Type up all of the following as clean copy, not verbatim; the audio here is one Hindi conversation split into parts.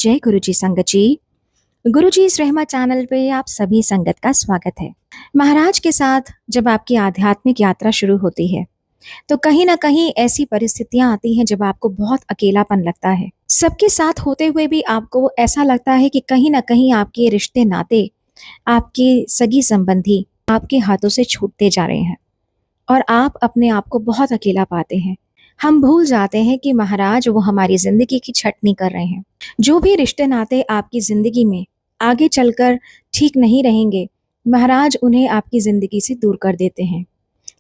जय गुरुजी संगत जी। गुरुजी इस रहमा चैनल पे आप सभी संगत का स्वागत है। महाराज के साथ जब आपकी आध्यात्मिक यात्रा शुरू होती है तो कहीं ना कहीं ऐसी परिस्थितियां आती हैं जब आपको बहुत अकेलापन लगता है। सबके साथ होते हुए भी आपको ऐसा लगता है कि कहीं ना कहीं आपके रिश्ते नाते, आपके सगी संबंधी आपके हाथों से छूटते जा रहे हैं और आप अपने आप को बहुत अकेला पाते हैं। हम भूल जाते हैं कि महाराज वो हमारी जिंदगी की छटनी कर रहे हैं। जो भी रिश्ते नाते आपकी जिंदगी में आगे चलकर ठीक नहीं रहेंगे, महाराज उन्हें आपकी जिंदगी से दूर कर देते हैं।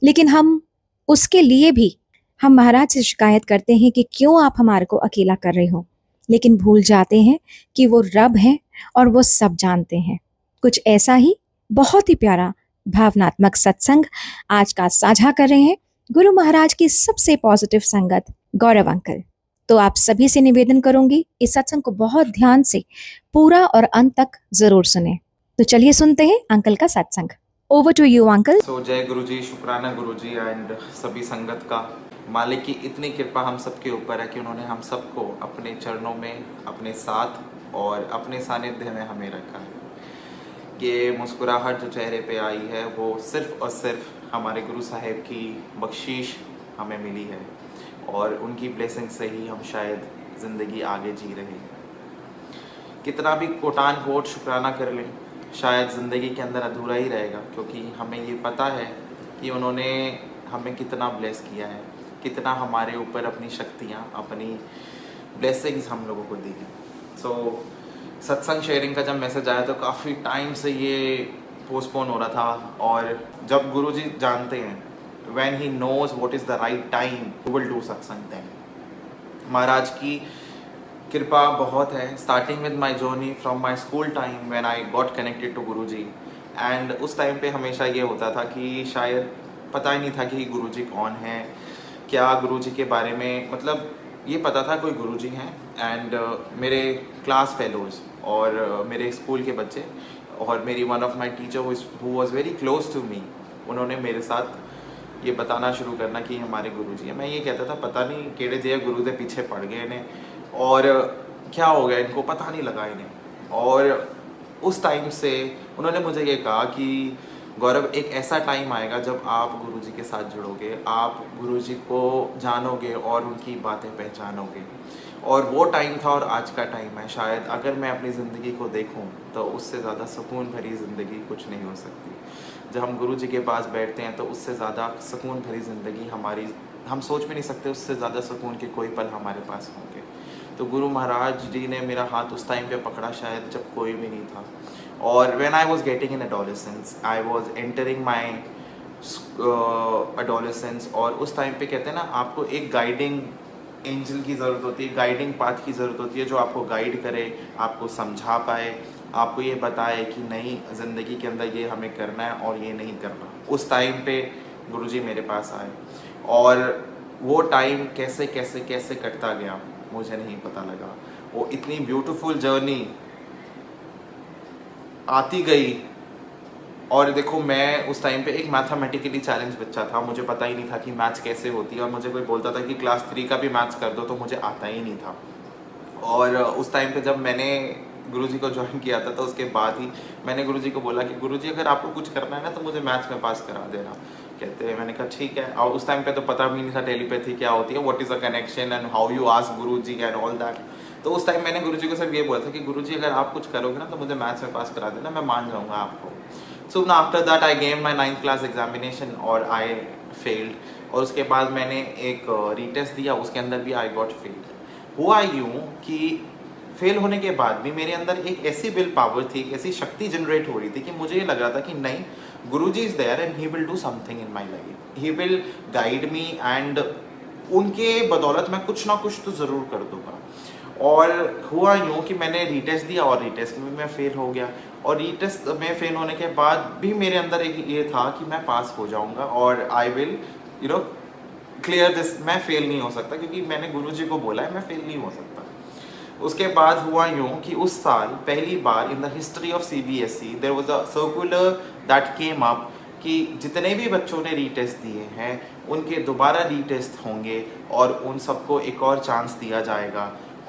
लेकिन हम उसके लिए भी हम महाराज से शिकायत करते हैं कि क्यों आप हमारे को अकेला कर रहे हो, लेकिन भूल जाते हैं कि वो रब हैं और वो सब जानते हैं। कुछ ऐसा ही बहुत ही प्यारा भावनात्मक सत्संग आज का साझा कर रहे हैं गुरु महाराज की सबसे पॉजिटिव संगत गौरव अंकल। तो आप सभी से निवेदन करूंगी इस सत्संग को बहुत ध्यान से पूरा और अंत तक जरूर सुने। तो चलिए सुनते हैं अंकल का सत्संग। Over to you uncle. जय गुरुजी, शुक्राना गुरुजी एंड सभी संगत का। मालिक की इतनी कृपा हम सबके ऊपर है कि उन्होंने हम सबको अपने चरणों में, अपने साथ और अपने सानिध्य में हमें रखा है। ये मुस्कुराहट जो चेहरे पे आई है वो सिर्फ और सिर्फ हमारे गुरु साहेब की बख्शीश हमें मिली है और उनकी ब्लेसिंग से ही हम शायद ज़िंदगी आगे जी रहे हैं। कितना भी कोटान कोट शुक्राना कर लें, शायद ज़िंदगी के अंदर अधूरा ही रहेगा, क्योंकि हमें ये पता है कि उन्होंने हमें कितना ब्लेस किया है, कितना हमारे ऊपर अपनी शक्तियाँ, अपनी ब्लेसिंग्स हम लोगों को दी हैं। सत्संग शेयरिंग का जब मैसेज आया तो काफ़ी टाइम से ये पोस्टपोन हो रहा था, और जब गुरुजी जानते हैं when he knows what is the right time we will do सत्संग then। महाराज की कृपा बहुत है। Starting with my journey from my school time when I got connected to Guruji, and उस टाइम पे हमेशा ये होता था कि शायद पता ही नहीं था कि गुरुजी कौन है, क्या गुरुजी के बारे में, मतलब ये पता था कोई गुरुजी हैं एंड मेरे क्लास फेलोज़ और मेरे स्कूल के बच्चे और मेरी one of my teacher who was very close to me, उन्होंने मेरे साथ ये बताना शुरू करना कि हमारे गुरुजी हैं। मैं ये कहता था पता नहीं केड़े जे गुरु के पीछे पड़ गए इन्हें और क्या हो गया इनको, पता नहीं लगा इन्हें। और उस टाइम से उन्होंने मुझे ये कहा कि गौरव, एक ऐसा टाइम आएगा जब आप गुरुजी के साथ जुड़ोगे, आप गुरुजी को जानोगे और उनकी बातें पहचानोगे। और वो टाइम था और आज का टाइम है। शायद अगर मैं अपनी ज़िंदगी को देखूं तो उससे ज़्यादा सुकून भरी ज़िंदगी कुछ नहीं हो सकती। जब हम गुरुजी के पास बैठते हैं तो उससे ज़्यादा सुकून भरी ज़िंदगी हमारी, हम सोच भी नहीं सकते उससे ज़्यादा सुकून के कोई पल हमारे पास होंगे। तो गुरु महाराज जी ने मेरा हाथ उस टाइम पे पकड़ा शायद जब कोई भी नहीं था। और when I was getting in adolescence, I was entering my adolescence, और उस टाइम पे कहते हैं ना, आपको एक गाइडिंग एंजल की ज़रूरत होती है, गाइडिंग पाथ की ज़रूरत होती है, जो आपको गाइड करे, आपको समझा पाए, आपको ये बताए कि नहीं ज़िंदगी के अंदर ये हमें करना है और ये नहीं करना। उस टाइम पे गुरुजी मेरे पास आए और वो टाइम कैसे कैसे कैसे कटता गया मुझे नहीं पता लगा। वो इतनी ब्यूटीफुल जर्नी आती गई। और देखो, मैं उस टाइम पे एक मैथमेटिकली चैलेंज बच्चा था, मुझे पता ही नहीं था कि मैथ्स कैसे होती है, और मुझे कोई बोलता था कि क्लास 3 का भी मैथ्स कर दो तो मुझे आता ही नहीं था। और उस टाइम पे जब मैंने गुरुजी को ज्वाइन किया था तो उसके बाद ही मैंने गुरुजी को बोला कि गुरुजी अगर आपको कुछ करना है ना तो मुझे मैथ्स में पास करा देना। कहते हैं, मैंने कहा ठीक है। और उस टाइम पे तो पता भी नहीं था टेलीपैथी क्या होती है, what is a connection and how you ask Guruji and all that. तो उस टाइम मैंने गुरुजी को सिर्फ ये बोला था कि गुरुजी अगर आप कुछ करोगे ना तो मुझे मैथ्स में पास करा देना, मैं मान जाऊँगा आपको। So after that I gave my 9th class examination और आई फेल्ड। और उसके बाद मैंने एक रीटेस्ट दिया, उसके अंदर भी आई गॉट फेल्ड। हुआ यूँ कि फेल होने के बाद भी मेरे अंदर एक ऐसी विल पावर थी, एक ऐसी शक्ति जनरेट हो रही थी कि मुझे ये लग रहा था कि नहीं, Guruji is there and he will do something in my life, he will guide me and उनके बदौलत मैं कुछ ना कुछ तो ज़रूर कर दूँगा। और हुआ यूँ कि मैंने रीटेस्ट दिया और रीटेस्ट में मैं फ़ेल हो गया। और रीटेस्ट में फ़ेल होने के बाद भी मेरे अंदर एक ये था कि मैं पास हो जाऊँगा और आई विल क्लियर दिस। मैं फ़ेल नहीं हो सकता क्योंकि मैंने गुरुजी को बोला है, मैं फ़ेल नहीं हो सकता। उसके बाद हुआ यूँ कि उस साल पहली बार in the history of CBSE there was a circular that came up कि जितने भी बच्चों ने रीटेस्ट दिए हैं उनके दोबारा रीटेस्ट होंगे और उन सबको एक और चांस दिया जाएगा।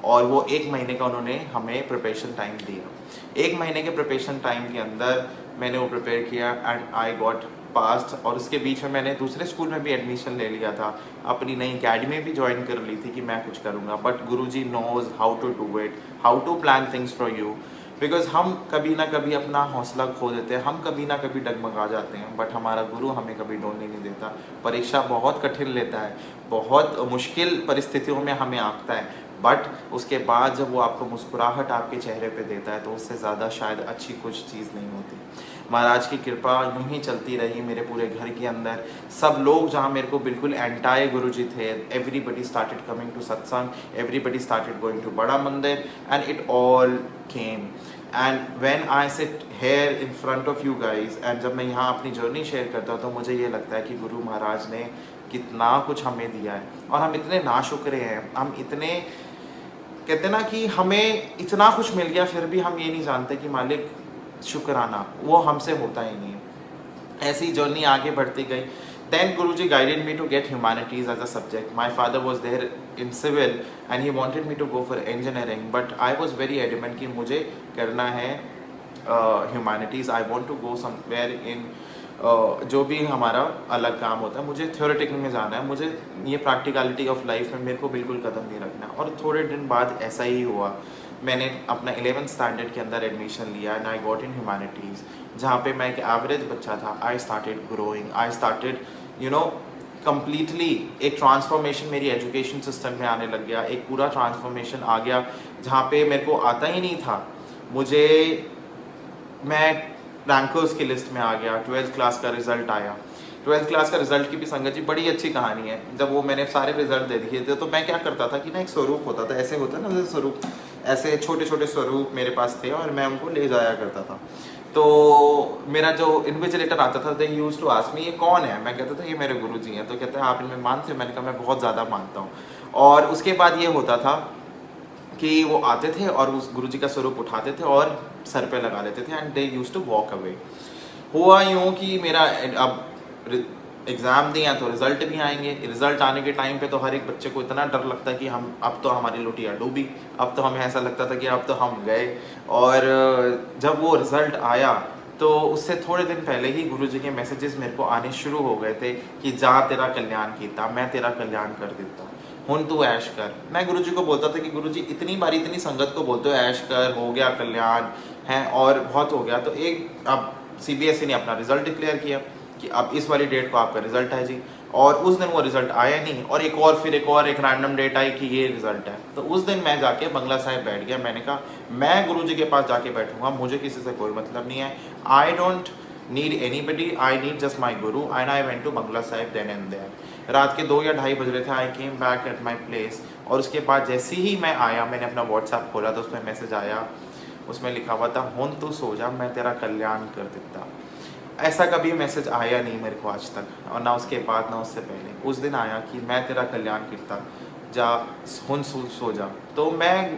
और वो 1 महीने का उन्होंने हमें प्रिपरेशन टाइम दिया। 1 महीने के प्रिपरेशन टाइम के अंदर मैंने वो प्रिपेयर किया एंड आई गॉट पास्ड। और उसके बीच में मैंने दूसरे स्कूल में भी एडमिशन ले लिया था, अपनी नई अकेडमी भी ज्वाइन कर ली थी कि मैं कुछ करूँगा। But Guruji knows how to do it, how to plan things for you. Because हम कभी ना कभी अपना हौसला खो देते हैं, हम कभी ना कभी डगमगा जाते हैं, बट हमारा गुरु हमें कभी डोलने नहीं देता। परीक्षा बहुत कठिन लेता है, बहुत मुश्किल परिस्थितियों में हमें आंकता है, बट उसके बाद जब वो आपको मुस्कुराहट आपके चेहरे पे देता है तो उससे ज़्यादा शायद अच्छी कुछ चीज़ नहीं होती। महाराज की कृपा यूं ही चलती रही मेरे पूरे घर के अंदर। सब लोग जहाँ मेरे को बिल्कुल एंटाई गुरुजी थे, एवरीबडी स्टार्टेड कमिंग टू सत्संग, everybody started going to Bada Mandir and it all came. And when I sit here in front of you guys and जब मैं यहाँ अपनी जर्नी शेयर करता हूँ तो मुझे ये लगता है कि गुरु महाराज ने कितना कुछ हमें दिया है और हम इतने नाशुक्रे हैं। हम इतने कहते ना कि हमें इतना कुछ मिल गया फिर भी हम ये नहीं जानते कि मालिक शुक्राना वो हमसे होता ही नहीं है। ऐसी जर्नी आगे बढ़ती गई। Then Guruji guided me to get humanities as a subject. My father was there in civil and he wanted me to go for engineering, but I was very adamant कि मुझे करना है humanities. I want to go somewhere in जो भी हमारा अलग काम होता है, मुझे थ्योरेटिकल में जाना है, मुझे ये प्रैक्टिकलिटी ऑफ लाइफ में मेरे को बिल्कुल कदम नहीं रखना। और थोड़े दिन बाद ऐसा ही हुआ, मैंने अपना 11th स्टैंडर्ड के अंदर एडमिशन लिया and I got in humanities, जहाँ पे मैं एक एवरेज बच्चा था। I started growing, I started completely एक ट्रांसफॉर्मेशन मेरी एजुकेशन सिस्टम में आने लग गया। एक पूरा ट्रांसफॉर्मेशन आ गया जहाँ पे मेरे को आता ही नहीं था। मैं रैंकर्स की लिस्ट में आ गया। 12th क्लास का रिजल्ट आया। 12th क्लास का रिजल्ट की भी संगत जी बड़ी अच्छी कहानी है। जब वो मैंने सारे रिजल्ट दे दिए थे तो मैं क्या करता था कि ना एक स्वरूप होता था, ऐसे होता है ना, स्वरूप ऐसे छोटे छोटे स्वरूप मेरे पास थे और मैं उनको ले जाया करता था। तो मेरा जो इन्विजिलेटर आता था, they used to ask me ये कौन है। मैं कहता था ये मेरे गुरुजी हैं। तो कहते हैं आप इनमें मानते हो? मैंने कहा मैं बहुत ज़्यादा मानता हूँ। और उसके बाद ये होता था कि वो आते थे और उस गुरुजी का स्वरूप उठाते थे और सर पे लगा लेते थे and they used to walk away. हुआ यूँ कि मेरा अब एग्ज़ाम दिया तो रिज़ल्ट भी आएंगे। रिज़ल्ट आने के टाइम पे तो हर एक बच्चे को इतना डर लगता है कि हम अब तो हमारी लुटिया डूबी, अब तो हमें ऐसा लगता था कि अब तो हम गए। और जब वो रिज़ल्ट आया तो उससे थोड़े दिन पहले ही गुरुजी के मैसेजेस मेरे को आने शुरू हो गए थे कि जा तेरा कल्याण कीता, मैं तेरा कल्याण कर देता, हुन तू ऐश कर। मैं गुरुजी को बोलता था कि गुरुजी इतनी बारी इतनी संगत को बोलते हो ऐश कर, हो गया कल्याण है और बहुत हो गया। तो एक अब CBSE ने अपना रिज़ल्ट डिक्लेयर किया कि अब इस वाली डेट को आपका रिज़ल्ट है जी। और उस दिन वो रिज़ल्ट आया नहीं और एक रैंडम डेट आई कि ये रिज़ल्ट है। तो उस दिन मैं जाके बंगला साहिब बैठ गया। मैंने कहा मैं गुरुजी के पास जाके बैठूंगा, मुझे किसी से कोई मतलब नहीं है। I don't need anybody, I need just my guru. And I went to Bangla Sahib then and there. रात के 2 या 2:30 बज रहे थे। I came back at my place और उसके बाद जैसे ही मैं आया मैंने अपना व्हाट्सएप खोला तो उसमें मैसेज आया, उसमें लिखा हुआ था हुन तू सो जा, मैं तेरा कल्याण कर देता। ऐसा कभी मैसेज आया नहीं मेरे को आज तक, और ना उसके बाद ना उससे पहले। उस दिन आया कि मैं तेरा कल्याण करता, जा हुन सो जा। तो मैं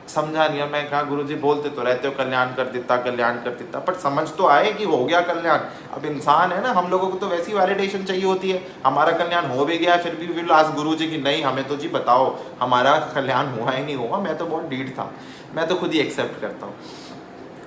समझा नहीं और मैं कहा गुरुजी बोलते तो रहते हो कल्याण कर देता, पर समझ तो आए कि हो गया कल्याण। अब इंसान है ना, हम लोगों को तो वैसी वैलिडेशन चाहिए होती है, हमारा कल्याण हो भी गया फिर भी विल आस्क गुरुजी कि नहीं हमें तो जी बताओ हमारा कल्याण हुआ ही नहीं हुआ। मैं तो बहुत डीठ था, मैं तो खुद ही एक्सेप्ट करता हूँ।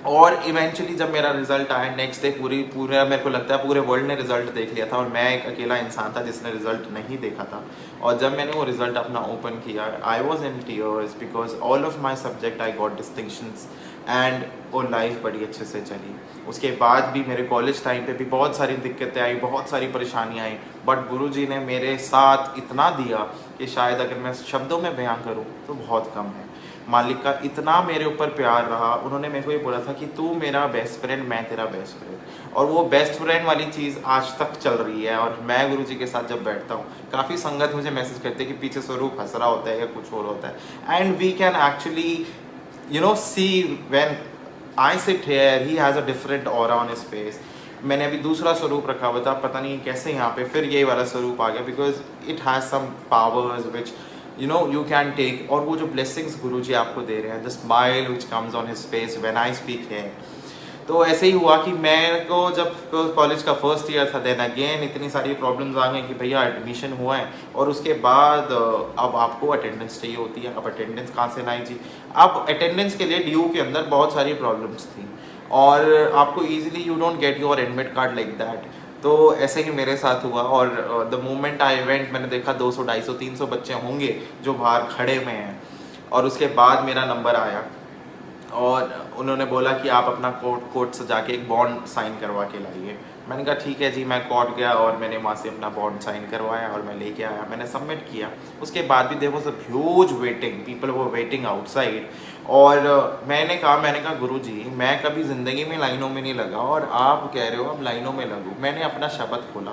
और इवेंचुअली जब मेरा रिजल्ट आया नेक्स्ट डे पूरा मेरे को लगता है पूरे वर्ल्ड ने रिजल्ट देख लिया था और मैं एक अकेला इंसान था जिसने रिजल्ट नहीं देखा था। और जब मैंने वो रिजल्ट अपना ओपन किया I was in tears because all of my subject I got distinctions and वो लाइफ बड़ी अच्छे से चली। उसके बाद भी मेरे कॉलेज टाइम पे भी बहुत सारी दिक्कतें आई, बहुत सारी परेशानियाँ आई, बट गुरुजी ने मेरे साथ इतना दिया कि शायद अगर मैं शब्दों में बयां करूँ तो बहुत कम है। मालिक का इतना मेरे ऊपर प्यार रहा। उन्होंने मेरे को ये बोला था कि तू मेरा बेस्ट फ्रेंड, मैं तेरा बेस्ट फ्रेंड। और वो बेस्ट फ्रेंड वाली चीज़ आज तक चल रही है। और मैं गुरुजी के साथ जब बैठता हूँ, काफ़ी संगत मुझे मैसेज करते हैं कि पीछे स्वरूप हंस रहा होता है या कुछ और होता है। And we can actually see when I sit here he has a different aura on his face. मैंने अभी दूसरा स्वरूप रखा हुआ था, पता नहीं कैसे यहाँ पे फिर यही वाला स्वरूप आ गया because it has some powers which you can take। और वो जो blessings गुरुजी आपको दे रहे हैं, the smile which comes on his face when I speak here, तो ऐसे ही हुआ कि मैं को जब कॉलेज का फर्स्ट ईयर था, देन अगेन इतनी सारी प्रॉब्लम्स आ गई कि भैया एडमिशन हुआ है और उसके बाद अब आपको अटेंडेंस चाहिए होती है। अब अटेंडेंस कहाँ से लाई जी? अब अटेंडेंस के लिए ड्यू के अंदर बहुत सारी प्रॉब्लम्स थी और आपको easily you don't get your admit card like that. तो ऐसे ही मेरे साथ हुआ और द मोमेंट आई वेंट, मैंने देखा 200 250 300 बच्चे होंगे जो बाहर खड़े हुए हैं और उसके बाद मेरा नंबर आया और उन्होंने बोला कि आप अपना कोर्ट सजा के एक बॉन्ड साइन करवा के लाइए। मैंने कहा ठीक है जी। मैं कोर्ट गया और मैंने वहाँ से अपना बॉन्ड साइन करवाया और मैं लेके आया, मैंने सबमिट किया। उसके बाद भी there was a huge waiting, people were waiting outside. और मैंने कहा गुरुजी मैं कभी ज़िंदगी में लाइनों में नहीं लगा और आप कह रहे हो अब लाइनों में लगूँ। मैंने अपना शब्द खोला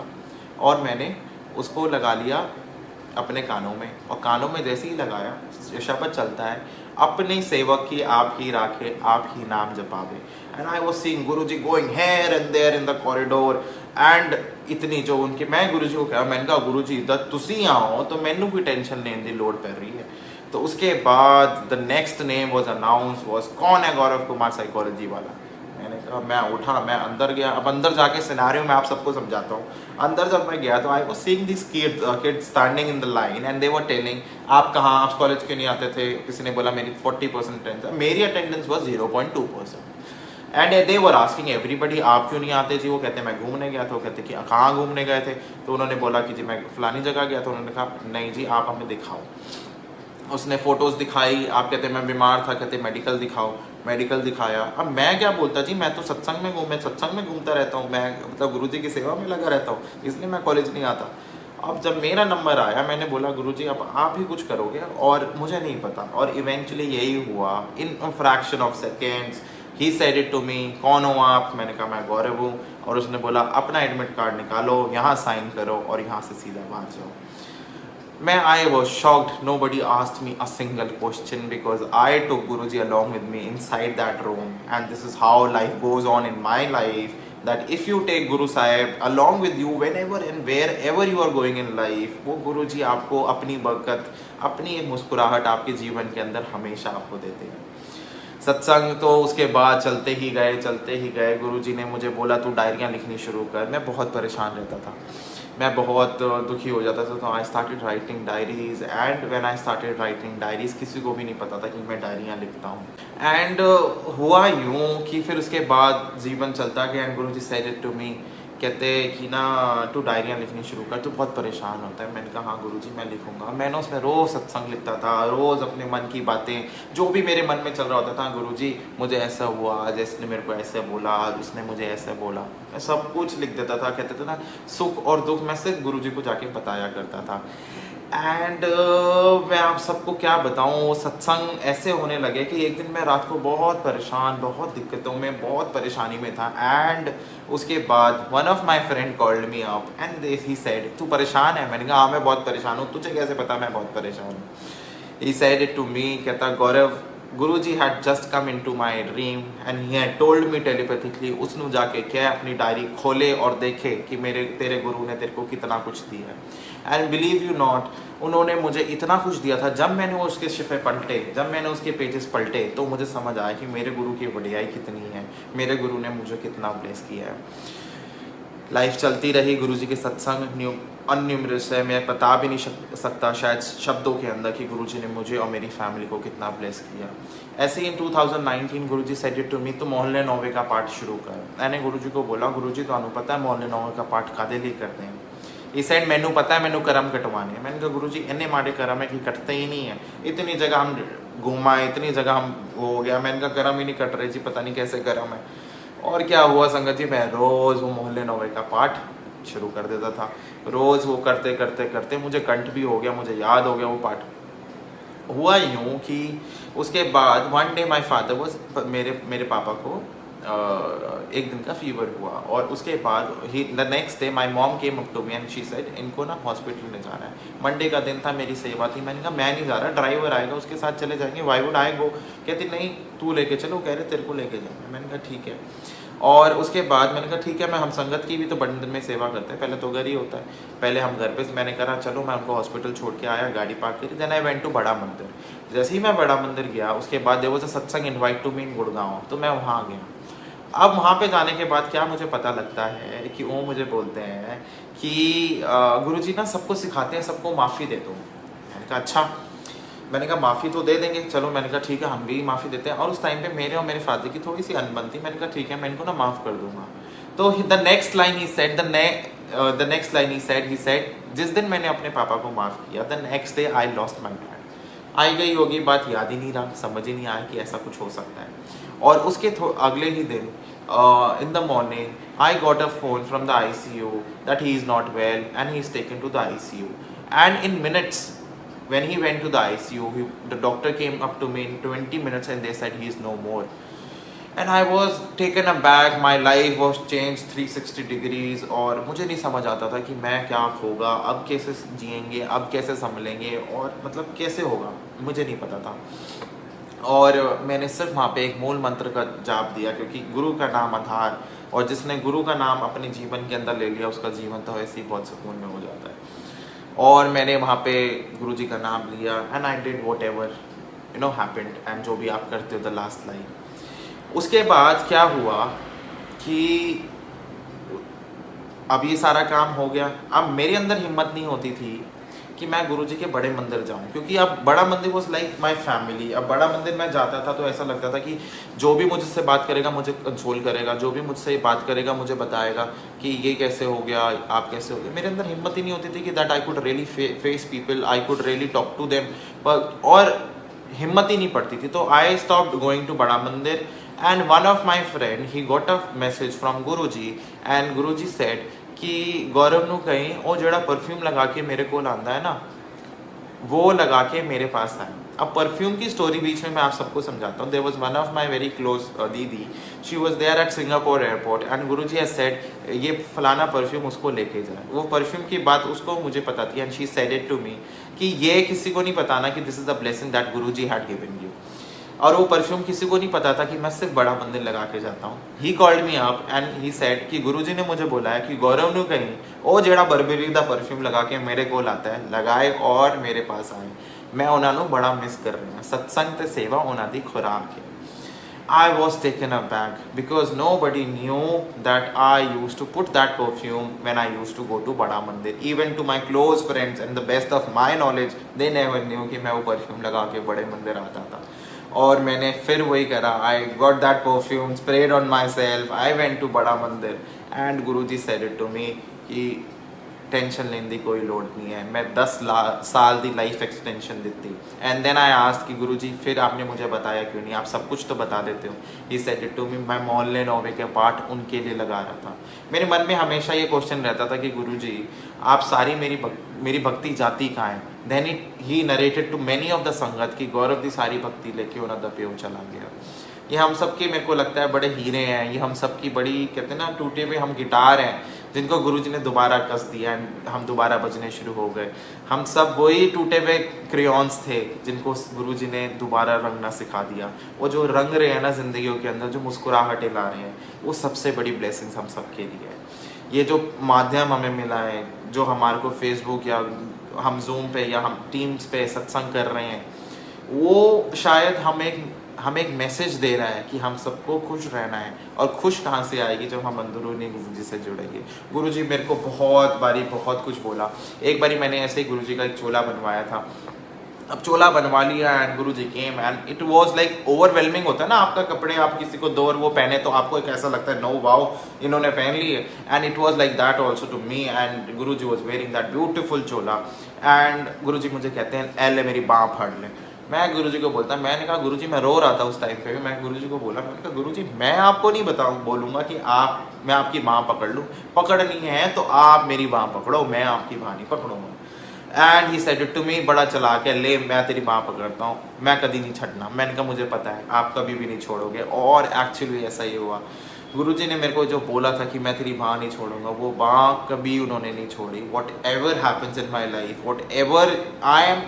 और मैंने उसको लगा लिया अपने कानों में, और कानों में जैसे ही लगाया शब्द चलता है, अपने सेवक की आप ही राखे, आप ही नाम जपावे। And I was seeing Guruji going here and there in the corridor and इतनी जो उनके, मैं गुरुजी को कहा, मैंने कहा गुरुजी तुसी आओ तो मैनू कोई टेंशन लेने की लोड पड़ रही है। तो उसके बाद the next name was announce was कौन है गौरव कुमार साइकोलॉजी वाला। मैंने कहा, मैं उठा, मैं अंदर गया। अब अंदर जाके सिनेरियो मैं आप सबको समझाता हूँ। अंदर जब मैं गया तो आई was seeing this kids standing in the line and they were telling आप कहाँ, आप कॉलेज क्यों नहीं आते थे? किसी ने बोला मेरी 40% अटेंडेंस, मेरी attendance was 0.2%। And they were asking everybody आप क्यों नहीं आते जी? वो कहते मैं घूमने गया था। वो कहते कि कहाँ घूमने गए थे? तो उन्होंने बोला कि जी मैं फलानी जगह गया था। उन्होंने कहा नहीं जी आप हमें दिखाओ। उसने फ़ोटोज़ दिखाई। आप कहते मैं बीमार था, कहते मेडिकल दिखाओ, मेडिकल दिखाया। अब मैं क्या बोलता जी, मैं तो सत्संग में सत्संग में घूमता रहता हूँ, मैं मतलब गुरुजी की सेवा में लगा रहता हूँ, इसलिए मैं कॉलेज नहीं आता। अब जब मेरा नंबर आया मैंने बोला गुरुजी अब आप ही कुछ करोगे और मुझे नहीं पता। और इवेंचुअली यही हुआ। In fraction of seconds he said it to me, कौन हो आप? मैंने कहा मैं गौरव हूँ। और उसने बोला अपना एडमिट कार्ड निकालो, यहाँ साइन करो और यहाँ से सीधा बाहर जाओ। I was shocked. Nobody asked me a single question because I took Guruji along with me inside that room. And this is how life goes on in my life. That if you take Guru Sahib along with you whenever and wherever you are going in life, वो गुरुजी आपको अपनी बरकत, अपनी एक मुस्कुराहट आपके जीवन के अंदर हमेशा आपको देते हैं। सत्संग तो उसके बाद चलते ही गए। गुरुजी ने मुझे बोला तू डायरियाँ लिखनी शुरू कर। मैं बहुत परेशान रहता था, मैं बहुत दुखी हो जाता था। तो I started writing diaries and when I started writing diaries किसी को भी नहीं पता था कि मैं डायरियाँ लिखता हूँ। एंड हुआ यूँ कि फिर उसके बाद जीवन चलता गया and Guruji said it to me, कहते कि ना तू डायरियाँ लिखनी शुरू कर, तू बहुत परेशान होता है। मैंने कहा हाँ गुरुजी मैं लिखूँगा। मैंने उसमें रोज़ सत्संग लिखता था, रोज़ अपने मन की बातें जो भी मेरे मन में चल रहा होता था, गुरुजी मुझे ऐसा हुआ, आज इसने मेरे को ऐसे बोला, आज उसने मुझे ऐसे बोला, मैं सब कुछ लिख देता था। कहते थे ना सुख और दुख मैं सिर्फ गुरुजी को जाके बताया करता था। एंड मैं आप सबको क्या बताऊँ, वो सत्संग ऐसे होने लगे कि एक दिन मैं रात को बहुत परेशान, बहुत दिक्कतों में, बहुत परेशानी में था। एंड उसके बाद one of my friend called me up and he said तू परेशान है? मैंने कहा हाँ मैं बहुत परेशान हूँ। तुझे कैसे पता मैं बहुत परेशान हूँ? He said it to me, कहता Gaurav Guruji had just come into my dream and he had told me telepathically, उसने जाके क्या अपनी डायरी खोले और देखे कि तेरे गुरु ने तेरे को कितना कुछ दिया है। एंड बिलीव यू नॉट, उन्होंने मुझे इतना कुछ दिया था। जब मैंने उसके शिफे पलटे, जब मैंने उसके पेजेस पलटे तो मुझे समझ आया कि मेरे गुरु की बढ़ियाई कितनी है, मेरे गुरु ने मुझे कितना ब्लेस किया है। लाइफ चलती रही, गुरुजी के सत्संग अनन्यूमरस है, मैं बता भी नहीं सकता शायद शब्दों के अंदर कि गुरुजी ने मुझे और मेरी फैमिली को कितना ब्लेस किया। ऐसे ही इन 2019 गुरुजी सेड इट टू मी तो मोहल्ले नौवे का पाठ शुरू कर। मैंने गुरुजी को बोला गुरुजी तो पता है मोहल्ले नौवे का पाठ कादे लिए करते हैं? इस साइड मैनू पता है, मैनू करम कटवाने। मैंने कहा गुरुजी इन्ने माड़े करम है कि कटते ही नहीं है, इतनी जगह हम घूमा, इतनी जगह हम हो गया। मैंने कहा करम ही नहीं कट रहे जी, पता नहीं कैसे करम है। और क्या हुआ संगत जी, मैं रोज़ वो मोहल्ले नौवे का पाठ शुरू कर देता था। रोज़ वो करते करते करते मुझे कंठ भी हो गया, मुझे याद हो गया वो पाठ। हुआ यूँ कि उसके बाद one day my father was, मेरे पापा को एक दिन का फीवर हुआ और उसके बाद the next day my mom came up to me and she said इनको ना हॉस्पिटल में जाना है। मंडे का दिन था, मेरी सेवा थी। मैंने कहा मैं नहीं जा रहा, ड्राइवर आएगा उसके साथ चले जाएंगे, वाई वुड आई गो? कहती नहीं तू लेके चलो, कह रहे तेरे को लेके जाएंगे। मैंने कहा ठीक है। और उसके बाद मैंने कहा ठीक है, मैं हम संगत की भी तो बंधन में सेवा करते हैं, पहले तो घर ही होता है, पहले हम घर पे। मैंने कहा चलो, मैं उनको हॉस्पिटल छोड़ के आया, गाड़ी पार्क करी। Then I went to Bada मंदिर। जैसे ही मैं बड़ा मंदिर गया उसके बाद देयर वाज अ सत्संग इनवाइट टू मी इन गुड़गांव, तो मैं वहाँ गया। अब वहाँ पे जाने के बाद क्या मुझे पता लगता है कि वो मुझे बोलते हैं कि गुरुजी ना सबको सिखाते हैं सबको माफ़ी दे दो। मैंने कहा अच्छा। मैंने कहा माफ़ी तो दे देंगे, चलो। मैंने कहा ठीक है, हम भी माफ़ी देते हैं। और उस टाइम पे मेरे और मेरे फादर की थोड़ी सी अनबन थी। मैंने कहा ठीक है, मैं इनको ना माफ़ कर दूंगा। तो the next line he said जिस दिन मैंने अपने पापा को माफ़ किया, the next day I lost my dad. आई गई होगी बात, याद ही नहीं रहा, समझ ही नहीं आया कि ऐसा कुछ हो सकता है। और उसके अगले ही दिन in the morning I got a phone from the ICU that he is not well and he is taken to the ICU। And in minutes when he went to the ICU, the doctor came up to me in 20 minutes and they said he is no more. And I was taken aback, my life was changed 360 degrees। और मुझे नहीं समझ आता था कि मैं क्या होगा, अब कैसे जिएंगे, अब कैसे संभलेंगे, और मतलब कैसे होगा, मुझे नहीं पता था। और मैंने सिर्फ वहाँ पे एक मूल मंत्र का जाप दिया, क्योंकि गुरु का नाम आधार, और जिसने गुरु का नाम अपने जीवन के अंदर ले लिया उसका जीवन तो ऐसे ही बहुत सुकून में हो जाता है। और मैंने वहाँ पे गुरुजी का नाम लिया and I did what ever happened, and जो भी आप करते हो द लास्ट लाइन। उसके बाद क्या हुआ कि अब ये सारा काम हो गया। अब मेरे अंदर हिम्मत नहीं होती थी कि मैं गुरुजी के बड़े मंदिर जाऊं, क्योंकि अब बड़ा मंदिर वॉज लाइक माय फैमिली। अब बड़ा मंदिर मैं जाता था तो ऐसा लगता था कि जो भी मुझसे बात करेगा मुझे कंसोल करेगा, जो भी मुझसे बात करेगा मुझे बताएगा कि ये कैसे हो गया, आप कैसे हो गए। मेरे अंदर हिम्मत ही नहीं होती थी कि that I could really face people, I could really talk to them, और हिम्मत ही नहीं पड़ती थी। तो I stopped going to Bada Mandir. And one of my friend he got a message from Guruji, and Guruji said कि गौरव नू कहीं वो जड़ा परफ्यूम लगा के मेरे को लांदा है ना, वो लगा के मेरे पास आए। अब परफ्यूम की स्टोरी बीच में मैं आप सबको समझाता हूँ। There was one of my very close दीदी, she was there at Singapore airport and Guruji has said ये फलाना परफ्यूम उसको लेके जाए। वो परफ्यूम की बात उसको मुझे पता थी, and she said it to me कि ये किसी को नहीं बताना कि this is the blessing that Guruji had given you. और वो परफ्यूम किसी को नहीं पता था कि मैं सिर्फ बड़ा मंदिर लगा के जाता हूँ। He called me up and he said कि गुरुजी ने मुझे बोला है कि गौरव नू कहीं वो जेड़ा बरबेरी दा परफ्यूम लगा के मेरे को लाता है लगाए और मेरे पास आए। मैं उन्होंने बड़ा मिस कर रही हूँ। सत्संग ते सेवा उन्हों दी खुराक है। I was taken aback because nobody knew that I used to put that perfume when I used to go to Bada Mandir. Even to my close friends and the best of my knowledge, they never knew कि मैं वो परफ्यूम लगा के बड़े मंदिर आता था। और मैंने फिर वही करा, I got that perfume, spread on my self, I went to Bada Mandir and Guruji said it to me कि टेंशन लेने की कोई लोड़ नहीं है। मैं 10 साल की लाइफ एक्सटेंशन दी। एंड देन आई आस्क्ड कि गुरुजी फिर आपने मुझे बताया क्यों नहीं, आप सब कुछ तो बता देते हो। He said it to me, मैं मोहल्ले नौवे के पाठ उनके लिए लगा रहा था। मेरे मन में हमेशा ये क्वेश्चन रहता था कि गुरुजी आप सारी मेरी भक्ति जाती कहाँ है। Then he narrated to many of the संगत कि गौरव दी सारी भक्ति लेके उन्हें द प्यो चला गया। ये हम सबके मेरे को लगता है बड़े हीरे हैं, ये हम सबकी बड़ी कहते हैं ना टूटे हुए हम गिटार हैं जिनको गुरुजी ने दोबारा कस दिया एंड हम दोबारा बजने शुरू हो गए। हम सब वही टूटे हुए क्रेयॉन्स थे जिनको गुरुजी ने दोबारा रंगना सिखा दिया। वो जो रंग रहे हैं ना ज़िंदगियों के अंदर, जो मुस्कुराहटें ला रहे हैं, वो सबसे बड़ी ब्लेसिंग्स हम सबके लिए है। ये जो माध्यम हमें मिला है, जो हमारे को फेसबुक या हम जूम पे या हम टीम्स पे सत्संग कर रहे हैं, वो शायद हमें एक मैसेज दे रहा है कि हम सबको खुश रहना है। और खुश कहाँ से आएगी, जब हम अंदरूनी गुरुजी से जुड़ेंगे। गुरुजी मेरे को बहुत कुछ बोला। एक बारी मैंने ऐसे ही गुरुजी का एक चोला बनवाया था। अब चोला बनवा लिया and Guruji came and it was like overwhelming होता है ना, आपका कपड़े आप किसी को दो और वो पहने तो आपको एक ऐसा लगता है नो वाओ इन्होंने पहन ली है। And it was like that also to me and Guruji was wearing that beautiful चोला। एंड गुरुजी मुझे कहते हैं ए ले मेरी बाँह फाड़ ले। मैं गुरुजी को बोलता, मैंने कहा गुरुजी मैं रो रहा था उस टाइम पे भी। मैं गुरुजी को बोला, मैंने कहा गुरुजी मैं आपको नहीं बोलूँगा कि मैं आपकी बाँह पकड़ लूँ, पकड़नी है तो आप मेरी बाँह पकड़ो, मैं आपकी बाँह नहीं पकड़ूंगा। And he said it to me, बड़ा चला के ले मैं तेरी बाँह पकड़ता हूँ, मैं कभी नहीं छड़ना। मैंने कहा मुझे पता है आप कभी भी नहीं छोड़ोगे, और एक्चुअली ऐसा ही हुआ। गुरुजी ने मेरे को जो बोला था कि मैं तेरी बाँह नहीं छोड़ूंगा, वो बाँह कभी उन्होंने नहीं छोड़ी। What ever happens in my life, what ever I am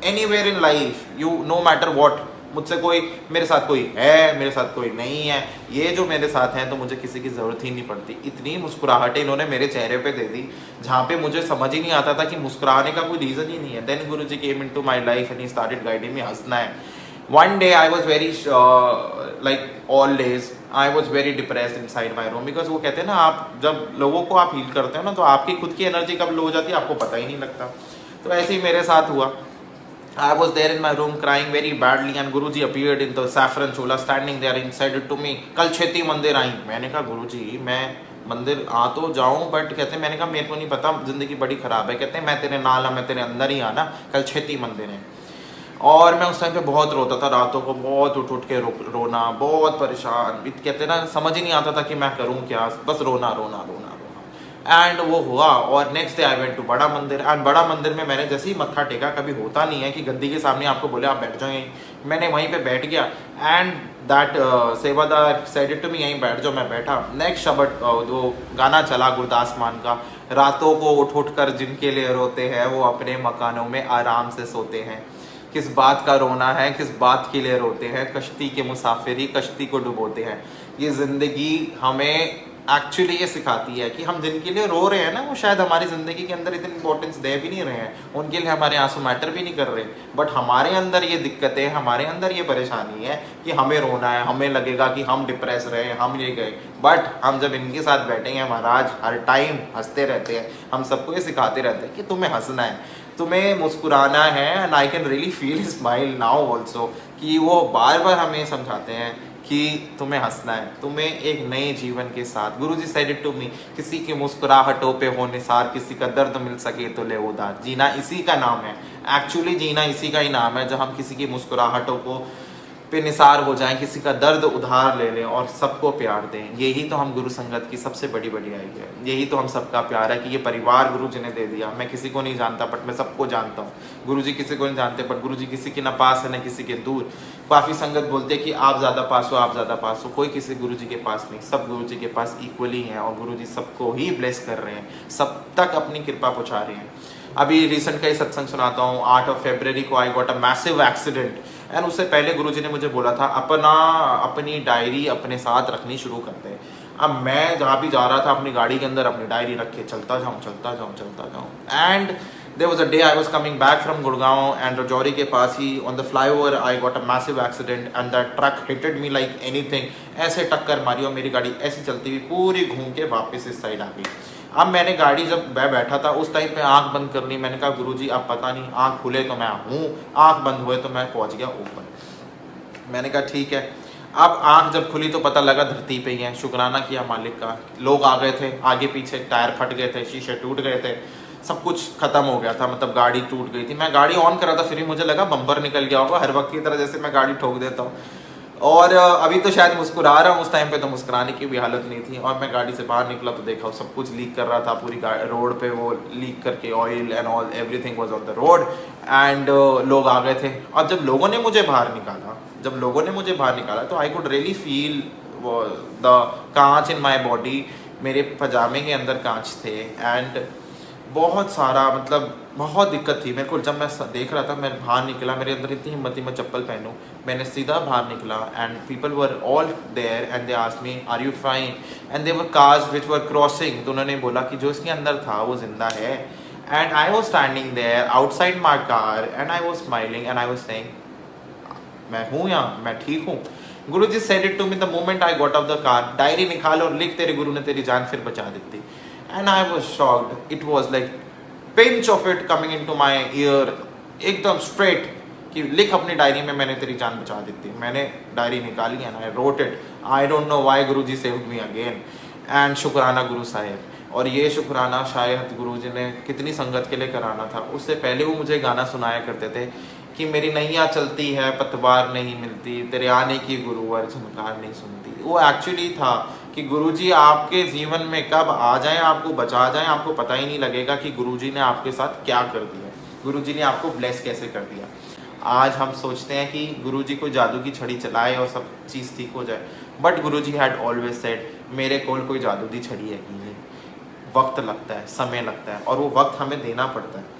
anywhere in life, you know matter what, मुझसे कोई मेरे साथ कोई है, मेरे साथ कोई नहीं है, ये जो मेरे साथ हैं तो मुझे किसी की ज़रूरत ही नहीं पड़ती। इतनी मुस्कुराहटें इन्होंने मेरे चेहरे पे दे दी जहाँ पे मुझे समझ ही नहीं आता था कि मुस्कुराने का कोई रीज़न ही नहीं है। Then Guruji came into my life and he started guiding me. हंसना है One day I was very like all days I was very depressed inside my room because वो कहते हैं ना, आप जब लोगों को आप हील करते हो ना, तो आपकी खुद की एनर्जी कब लो हो जाती है आपको पता ही नहीं लगता। तो ऐसे ही मेरे साथ हुआ। I was there in my room crying very badly and Guruji appeared in the saffron chola standing there and said to me, कल छेती मंदिर आई। मैंने कहा गुरुजी मैं मंदिर आ तो जाऊं, बट कहते हैं, मैंने कहा मेरे को नहीं पता, जिंदगी बड़ी खराब है। कहते हैं मैं तेरे नाल, मैं तेरे अंदर ही आना, कल छेती मंदिर है। और मैं उस टाइम पे बहुत रोता था, रातों को बहुत उठ के रोना, बहुत परेशान। कहते हैं ना, समझ ही नहीं आता था कि मैं करूं क्या, बस रोना रोना रोना रोना। एंड वो हुआ और next day I went to Bada Mandir. And बड़ा मंदिर में मैंने जैसे ही मत्था टेका, कभी होता नहीं है कि गद्दी के सामने आपको बोले आप बैठ जाओ यहीं, मैंने वहीं पे बैठ गया। एंड दैट सेवादार सेड इट टू मी, यहीं बैठ जाओ। मैं बैठा। नेक्स्ट शब्द वो गाना चला गुरदास मान का, रातों को उठ उठ कर जिनके लिए रोते हैं वो अपने मकानों में आराम से सोते हैं। किस बात का रोना है, किस बात के लिए रोते हैं, कश्ती के मुसाफिर ही कश्ती को डुबोते हैं। ये ज़िंदगी हमें एक्चुअली ये सिखाती है कि हम जिनके लिए रो रहे हैं ना, वो शायद हमारी ज़िंदगी के अंदर इतनी इंपॉर्टेंस दे भी नहीं रहे हैं, उनके लिए हमारे आंसू मैटर भी नहीं कर रहे। बट हमारे अंदर ये दिक्कतें, हमारे अंदर ये परेशानी है कि हमें रोना है, हमें लगेगा कि हम डिप्रेस रहे, हम ये गए। बट हम जब इनके साथ बैठेंगे, महाराज हर टाइम हंसते रहते हैं, हम सबको ये सिखाते रहते हैं कि तुम्हें हंसना है, तुम्हें मुस्कुराना है। And I can really feel smile now also, कि वो बार बार हमें समझाते हैं कि तुम्हें हंसना है, तुम्हें एक नए जीवन के साथ। गुरुजी सेड इट टू मी, किसी की मुस्कुराहटों पे हो निसार, किसी का दर्द मिल सके तो ले उधार। जीना इसी का नाम है, एक्चुअली जीना इसी का ही नाम है, जब हम किसी की मुस्कुराहटों को पे निसार हो जाएं, किसी का दर्द उधार ले लें और सबको प्यार दें। यही तो हम गुरु संगत की सबसे बड़ी बढ़ियाई है, यही तो हम सबका प्यार है कि ये परिवार गुरु जी ने दे दिया। मैं किसी को नहीं जानता बट मैं सबको जानता हूँ। गुरु जी किसी को नहीं जानते बट गुरु जी किसी के ना पास है ना किसी के दूर। काफ़ी संगत बोलते हैं कि आप ज़्यादा पास हो, आप ज़्यादा पास हो, कोई किसी गुरु जी के पास नहीं, सब गुरु जी के पास इक्वली हैं और गुरु जी सबको ही ब्लेस कर रहे हैं, सब तक अपनी कृपा पहुँचा रहे हैं। अभी रिसेंट का ही सत्संग सुनाता हूँ। 8 फरवरी को आई got a massive accident. And उससे पहले गुरुजी ने मुझे बोला था अपनी डायरी अपने साथ रखनी शुरू कर दे। अब मैं जहाँ भी जा रहा था अपनी गाड़ी के अंदर अपनी डायरी रख के चलता जाऊँ। And there was a day I was coming back from Gurgaon and Rajouri के पास ही on the flyover I got a massive accident and that truck hitted me like anything. ऐसे टक्कर मारी और मेरी गाड़ी ऐसी चलती हुई पूरी घूम के वापस इस साइड आ गई। अब मैंने गाड़ी जब मैं बैठा था उस टाइम पे आंख बंद करनी, मैंने कहा गुरुजी अब पता नहीं आंख खुले तो मैं हूँ, आंख बंद हुए तो मैं पहुँच गया ऊपर। मैंने कहा ठीक है। अब आंख जब खुली तो पता लगा धरती पे ही है। शुक्राना किया मालिक का, लोग आ गए थे, आगे पीछे टायर फट गए थे, शीशे टूट गए थे, सब कुछ खत्म हो गया था, मतलब गाड़ी टूट गई थी। मैं गाड़ी ऑन कर रहा था, फिर मुझे लगा बम्पर निकल गया होगा, हर वक्त की तरह जैसे मैं गाड़ी ठोक देता हूँ। और अभी तो शायद मुस्कुरा रहा हूँ, उस टाइम पे तो मुस्कुराने की भी हालत नहीं थी। और मैं गाड़ी से बाहर निकला तो देखा सब कुछ लीक कर रहा था, पूरी रोड पे वो लीक करके oil and all everything was on the road. And लोग आ गए थे। और जब लोगों ने मुझे बाहर निकाला तो आई कुड रियली फील द कांच इन माई बॉडी। मेरे पजामे के अंदर कांच थे एंड बहुत सारा, मतलब बहुत दिक्कत थी मेरे को। जब मैं देख रहा था, मैं बाहर निकला, मेरे अंदर इतनी हिम्मत थी मैं चप्पल पहनूं, मैंने सीधा बाहर निकला and people were all there and they asked me are you fine and they were cars which were crossing. तो उन्होंने बोला कि जो इसके अंदर था वो जिंदा है। And I was standing there outside my car and I was smiling and I was saying मैं हूँ यहाँ, मैं ठीक हूँ। Guruji said it to me the moment I got off the car, diary निकाल और लिख, तेरे गुरु ने तेरी जान फिर बचा दी थी। And I was shocked, it was like pinch of it coming into my year, एकदम स्ट्रेट कि लिख अपनी डायरी में मैंने तेरी जान बचा दी थी। मैंने डायरी निकाली and I wrote it. I don't know why Guruji saved me again. And शुक्राना गुरु साहिब। और ये शुक्राना शायद गुरुजी ने कितनी संगत के लिए कराना था। उससे पहले वो मुझे गाना सुनाया करते थे कि मेरी नैया चलती है पतवार नहीं मिलती, तेरे आने की गुरुवर झनकार नहीं सुनती। वो एक्चुअली था कि गुरुजी आपके जीवन में कब आ जाएं, आपको बचा जाएं, आपको पता ही नहीं लगेगा कि गुरुजी ने आपके साथ क्या कर दिया, गुरुजी ने आपको ब्लेस कैसे कर दिया। आज हम सोचते हैं कि गुरुजी कोई जादू की छड़ी चलाए और सब चीज़ ठीक हो जाए, but Guruji had always said मेरे कोल कोई जादू की छड़ी है कि नहीं, वक्त लगता है, समय लगता है और वो वक्त हमें देना पड़ता है।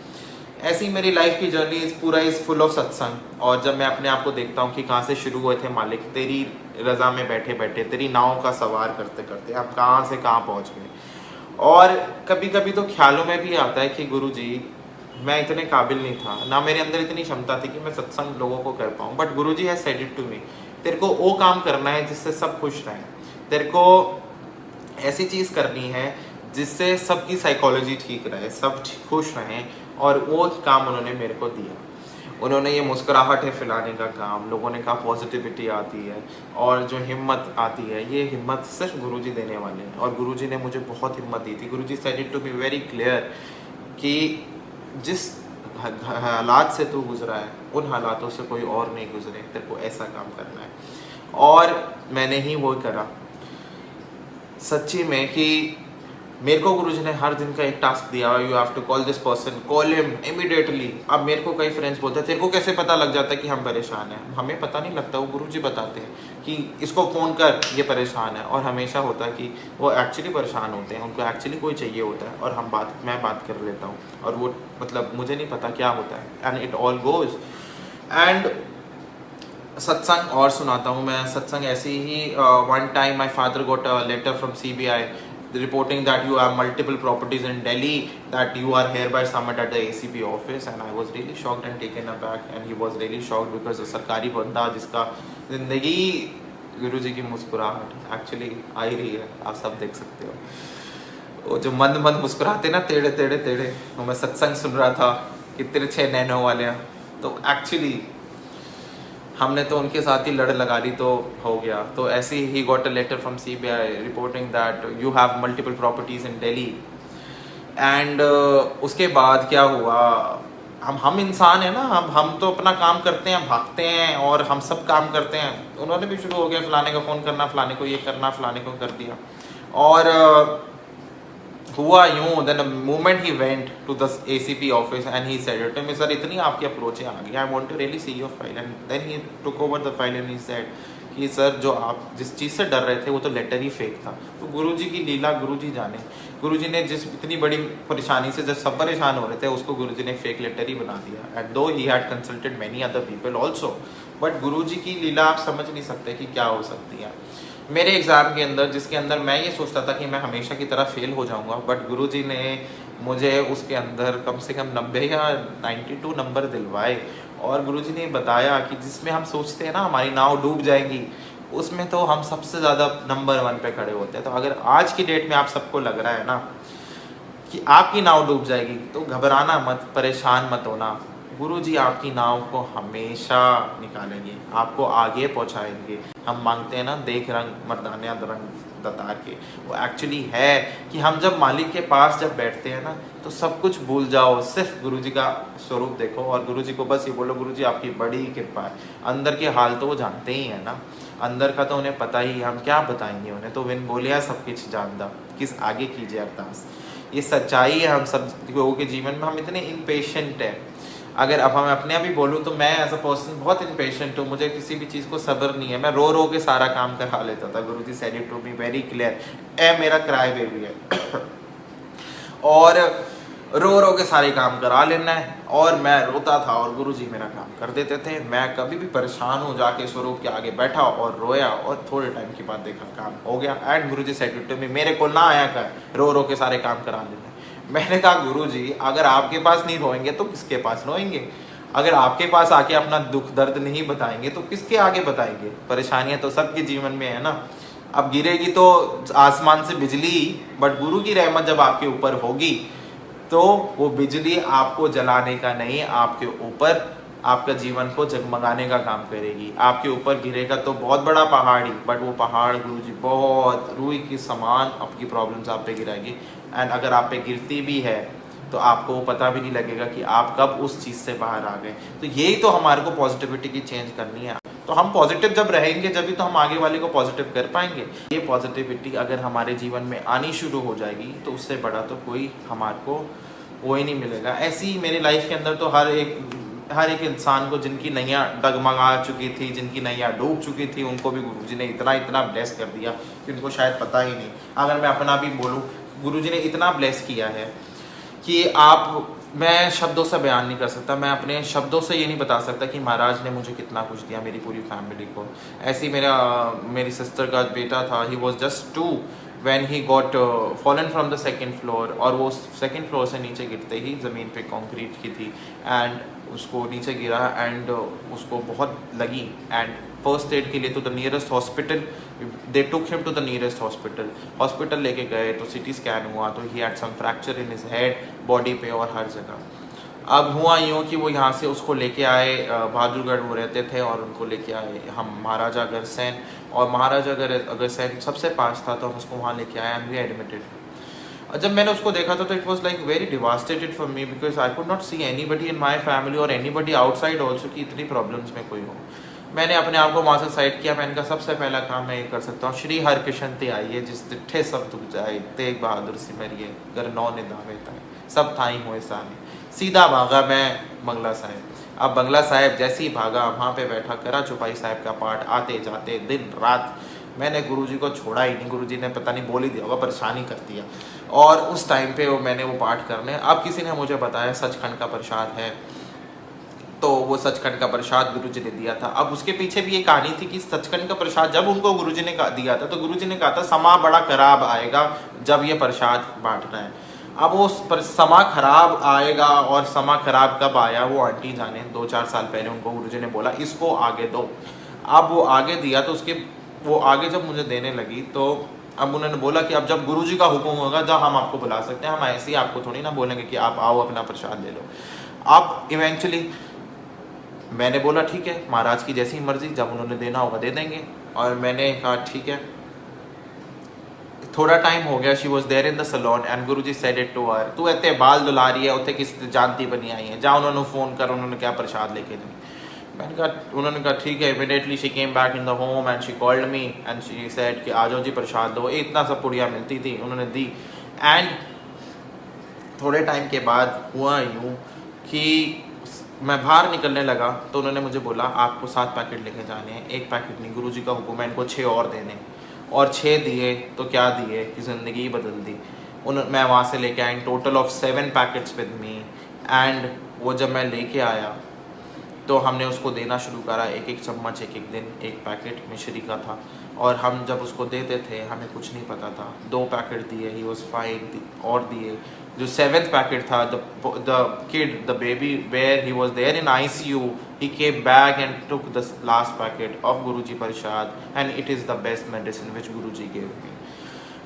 ऐसी मेरी लाइफ की जर्नी इज़ फुल ऑफ सत्संग। और जब मैं अपने आप को देखता हूँ कि कहाँ से शुरू हुए थे मालिक, तेरी रज़ा में बैठे बैठे, तेरी नाव का सवार करते करते आप कहाँ से कहाँ पहुँच गए। और कभी कभी तो ख्यालों में भी आता है कि गुरुजी मैं इतने काबिल नहीं था, ना मेरे अंदर इतनी क्षमता थी कि मैं सत्संग लोगों को कर पाऊँ। But Guruji has said it to me, तेरे को वो काम करना है जिससे सब खुश रहें, तेरे को ऐसी चीज़ करनी है जिससे सबकी साइकोलॉजी ठीक रहे, सब खुश रहें। और वो काम उन्होंने मेरे को दिया। उन्होंने ये मुस्कुराहटें फैलाने का काम, लोगों ने कहा पॉजिटिविटी आती है और जो हिम्मत आती है, ये हिम्मत सिर्फ गुरुजी देने वाले हैं। और गुरुजी ने मुझे बहुत हिम्मत दी थी। Guruji said it to be very clear कि जिस हालात से तू गुजरा है, उन हालातों से कोई और नहीं गुजरे, तेरे को ऐसा काम करना है। और मैंने ही वो करा सच्ची में कि मेरे को गुरुजी ने हर दिन का एक टास्क दिया, you have to call this person, call him immediately. अब मेरे को कई फ्रेंड्स बोलते हैं तेरे को कैसे पता लग जाता है कि हम परेशान हैं? हमें पता नहीं लगता, वो गुरुजी बताते हैं कि इसको फ़ोन कर, ये परेशान है। और हमेशा होता है कि वो एक्चुअली परेशान होते हैं, उनको एक्चुअली कोई चाहिए होता है, और मैं बात कर लेता हूँ, और वो मतलब मुझे नहीं पता क्या होता है, and it all goes. And सत्संग और सुनाता हूँ मैं। सत्संग ऐसे ही one time my father got a letter from CBI reporting that you have multiple properties in Delhi, that you are hereby summoned at the ACP office, and I was really shocked and taken aback, and he was really shocked because सरकारी बंदा जिसका ज़िंदगी गुरुजी की मुस्कुराहट एक्चुअली आ ही रही है, आप सब देख सकते हो। वो जो मंद मंद मुस्कुराते ना, टेढ़े टेढ़े टेढ़े, वो मैं सत्संग सुन रहा था कि तिरछे नैनों वाले, तो एक्चुअली हमने तो उनके साथ ही लड़ लगा ली तो हो गया। तो ऐसे ही got a letter from CBI reporting that you have multiple properties in Delhi. And उसके बाद क्या हुआ, हम इंसान है ना, हम तो अपना काम करते हैं, भागते हैं और हम सब काम करते हैं। उन्होंने भी शुरू हो गया फलाने को फ़ोन करना, फलाने को ये करना, फलाने को कर दिया। और हुआ यूँ, then moment he went to the ACP office and he said to me, sir इतनी आपकी अप्रोचें आ गई, I want to really see your file. And then he took over the file and he said कि सर जो आप जिस चीज़ से डर रहे थे वो तो लेटर ही फेक था। तो गुरुजी की लीला गुरुजी जाने। गुरुजी ने जिस इतनी बड़ी परेशानी से जब सब परेशान हो रहे थे, उसको गुरुजी ने फेक लेटर ही बना दिया। And though he had consulted many other people also, but Guruji की लीला आप समझ नहीं सकते कि क्या हो सकती है। मेरे एग्ज़ाम के अंदर, जिसके अंदर मैं ये सोचता था कि मैं हमेशा की तरह फेल हो जाऊंगा, बट गुरुजी ने मुझे उसके अंदर कम से कम 90 या 92 नंबर दिलवाए। और गुरुजी ने बताया कि जिसमें हम सोचते हैं ना हमारी नाव डूब जाएगी, उसमें तो हम सबसे ज़्यादा नंबर 1 पे खड़े होते हैं। तो अगर आज की डेट में आप सबको लग रहा है ना कि आपकी नाव डूब जाएगी, तो घबराना मत, परेशान मत होना। गुरुजी आपकी नाव को हमेशा निकालेंगे, आपको आगे पहुंचाएंगे। हम मांगते हैं ना देख रंग मर्दानिया रंग दतार के, वो एक्चुअली है कि हम जब मालिक के पास जब बैठते हैं ना, तो सब कुछ भूल जाओ, सिर्फ गुरुजी का स्वरूप देखो और गुरुजी को बस ये बोलो, गुरुजी आपकी बड़ी कृपा है। अंदर के हाल तो वो जानते ही है ना, अंदर का तो उन्हें पता ही, हम क्या बताएंगे उन्हें, तो विन बोलिया सब कुछ जानदा, किस आगे कीजिए अरदास। ये सच्चाई है हम सब लोगों के जीवन में। हम इतने इम्पेशेंट हैं। अगर अब मैं अपने आप ही बोलूँ तो मैं एज अ पर्सन बहुत इम्पेशेंट हूँ, मुझे किसी भी चीज़ को सब्र नहीं है। मैं रो रो के सारा काम करा लेता था। Guruji said it to me very clear, a मेरा क्राई बेबी है और रो रो के सारे काम करा लेना है। और मैं रोता था और गुरुजी मेरा काम कर देते थे। मैं कभी भी परेशान हूँ, जाके स्वरूप के आगे बैठा और रोया और थोड़े टाइम के बाद देखा काम हो गया। And Guruji said it to me, मेरे को ना आया कर रो रो के सारे काम करा देना। मैंने कहा गुरुजी अगर आपके पास नहीं रोएंगे तो किसके पास रोएंगे? अगर आपके पास आके अपना दुख दर्द नहीं बताएंगे तो किसके आगे बताएंगे? परेशानियां तो सबके जीवन में है ना। अब गिरेगी तो आसमान से बिजली, बट गुरु की रहमत जब आपके ऊपर होगी तो वो बिजली आपको जलाने का नहीं, आपके ऊपर आपका जीवन को जगमगाने का काम करेगी। आपके ऊपर गिरेगा तो बहुत बड़ा पहाड़ी, बट वो पहाड़ गुरुजी बहुत रूई के समान आपकी प्रॉब्लम्स आप पे गिराएगी। एंड अगर आप पे गिरती भी है तो आपको पता भी नहीं लगेगा कि आप कब उस चीज़ से बाहर आ गए। तो यही तो हमारे को पॉजिटिविटी की चेंज करनी है। तो हम पॉजिटिव जब रहेंगे जब भी तो हम आगे वाले को पॉजिटिव कर पाएंगे। ये पॉजिटिविटी अगर हमारे जीवन में आनी शुरू हो जाएगी तो उससे बड़ा तो कोई हमारे को वो ही नहीं मिलेगा। ऐसी ही मेरी लाइफ के अंदर तो हर एक इंसान को जिनकी नैया डगमगा चुकी थी, जिनकी नैया डूब चुकी थी, उनको भी गुरुजी ने इतना ब्लेस कर दिया कि उनको शायद पता ही नहीं। अगर मैं अपना भी बोलूँ, गुरुजी ने इतना ब्लेस किया है कि मैं शब्दों से बयान नहीं कर सकता। मैं अपने शब्दों से ये नहीं बता सकता कि महाराज ने मुझे कितना कुछ दिया, मेरी पूरी फैमिली को। ऐसे ही मेरी सिस्टर का बेटा था, he was just 2 when he got fallen from the second floor, और वो सेकंड फ्लोर से नीचे गिरते ही ज़मीन पे कंक्रीट की थी एंड उसको नीचे गिरा एंड उसको बहुत लगी एंड फर्स्ट एड के लिए तो the nearest hospital, they took him to the nearest hospital लेके गए तो सिटी स्कैन हुआ तो he had some fracture in his head, body पे और हर जगह। अब हुआ यूँ कि वो यहाँ से उसको लेके आए, बहादुरगढ़ वो रहते थे और उनको लेके आए हम महाराजा अग्रसेन, और महाराजा अग्रसेन सबसे पास था तो हम उसको वहाँ लेके आए एंड वी एडमिटेड। और जब मैंने उसको देखा था तो it was like very devastated for me because I could not see anybody in my family और एनीबडी आउटसाइड ऑल्सो कि इतनी प्रॉब्लम्स में कोई हो। मैंने अपने आप को वहाँ से साइड किया, मैंने कहा सबसे पहला काम मैं ये कर सकता हूँ, श्री हरकृष्ण ते आइए जिस दिठे सब दुख जाए, तेग बहादुर सिमरिए गर नौ ने दावे ताए, सब थाई हुए साहे। सीधा भागा मैं बंगला साहिब। अब बंगला साहिब जैसे ही भागा वहाँ पे बैठा करा चौपाई साहिब का पाठ, आते जाते दिन रात। मैंने गुरुजी को छोड़ा ही नहीं, गुरुजी ने पता नहीं बोल ही दिया होगा, परेशानी कर दिया। और उस टाइम पे मैंने वो पाठ करने, अब किसी ने मुझे बताया सचखंड का प्रसाद है, तो वो सचखंड का प्रसाद गुरुजी ने दिया था। अब उसके पीछे भी ये कहानी थी कि सचखंड का प्रसाद जब उनको गुरुजी ने दिया था तो गुरुजी ने कहा था समा बड़ा खराब आएगा जब ये प्रसाद बांटना है। अब वो समा खराब आएगा और समा खराब कब आया वो आंटी जाने, 2-4 साल पहले उनको गुरुजी ने बोला इसको आगे दो। अब वो आगे दिया तो उसके वो आगे जब मुझे देने लगी तो अब उन्होंने बोला कि अब जब गुरुजी का हुक्म होगा जब हम आपको बुला सकते हैं, हम ऐसे ही आपको थोड़ी ना बोलेंगे कि आप आओ अपना प्रसाद ले लो। अब इवेंचुअली मैंने बोला ठीक है महाराज की जैसी मर्जी, जब उन्होंने देना होगा दे देंगे। और मैंने कहा ठीक है। थोड़ा टाइम हो गया, she was there in the salon and Guruji said it to her, तू इतने बाल दुला रही है उत्थे किस जानती बनी आई है, जा उन्होंने फ़ोन कर, उन्होंने क्या प्रसाद लेके दी। मैंने कहा, उन्होंने कहा ठीक है। Immediately she came back in the home and she called me and she said कि आ जाओ जी प्रसाद दो। इतना सब पुड़िया मिलती थी, उन्होंने दी। एंड थोड़े टाइम के बाद हुआ यूँ कि मैं बाहर निकलने लगा तो उन्होंने मुझे बोला आपको 7 पैकेट लेके जाने हैं, 1 पैकेट नहीं, गुरुजी का हुक्म है इनको 6 और देने। और 6 दिए तो क्या दिए कि ज़िंदगी ही बदल दी। मैं वहाँ से लेके आया total of 7 packets with me. And वो जब मैं लेके आया तो हमने उसको देना शुरू करा, 1-1 चम्मच 1-1 दिन 1 पैकेट मिश्री का था। और हम जब उसको देते थे हमें कुछ नहीं पता था। 2 पैकेट दिए, ही वॉज फाइन। और दिए जो 7th पैकेट था, the kid, the baby where he was there in ICU, he came back and took the last packet of Guruji Prasad and it is the best medicine which Guruji gave me।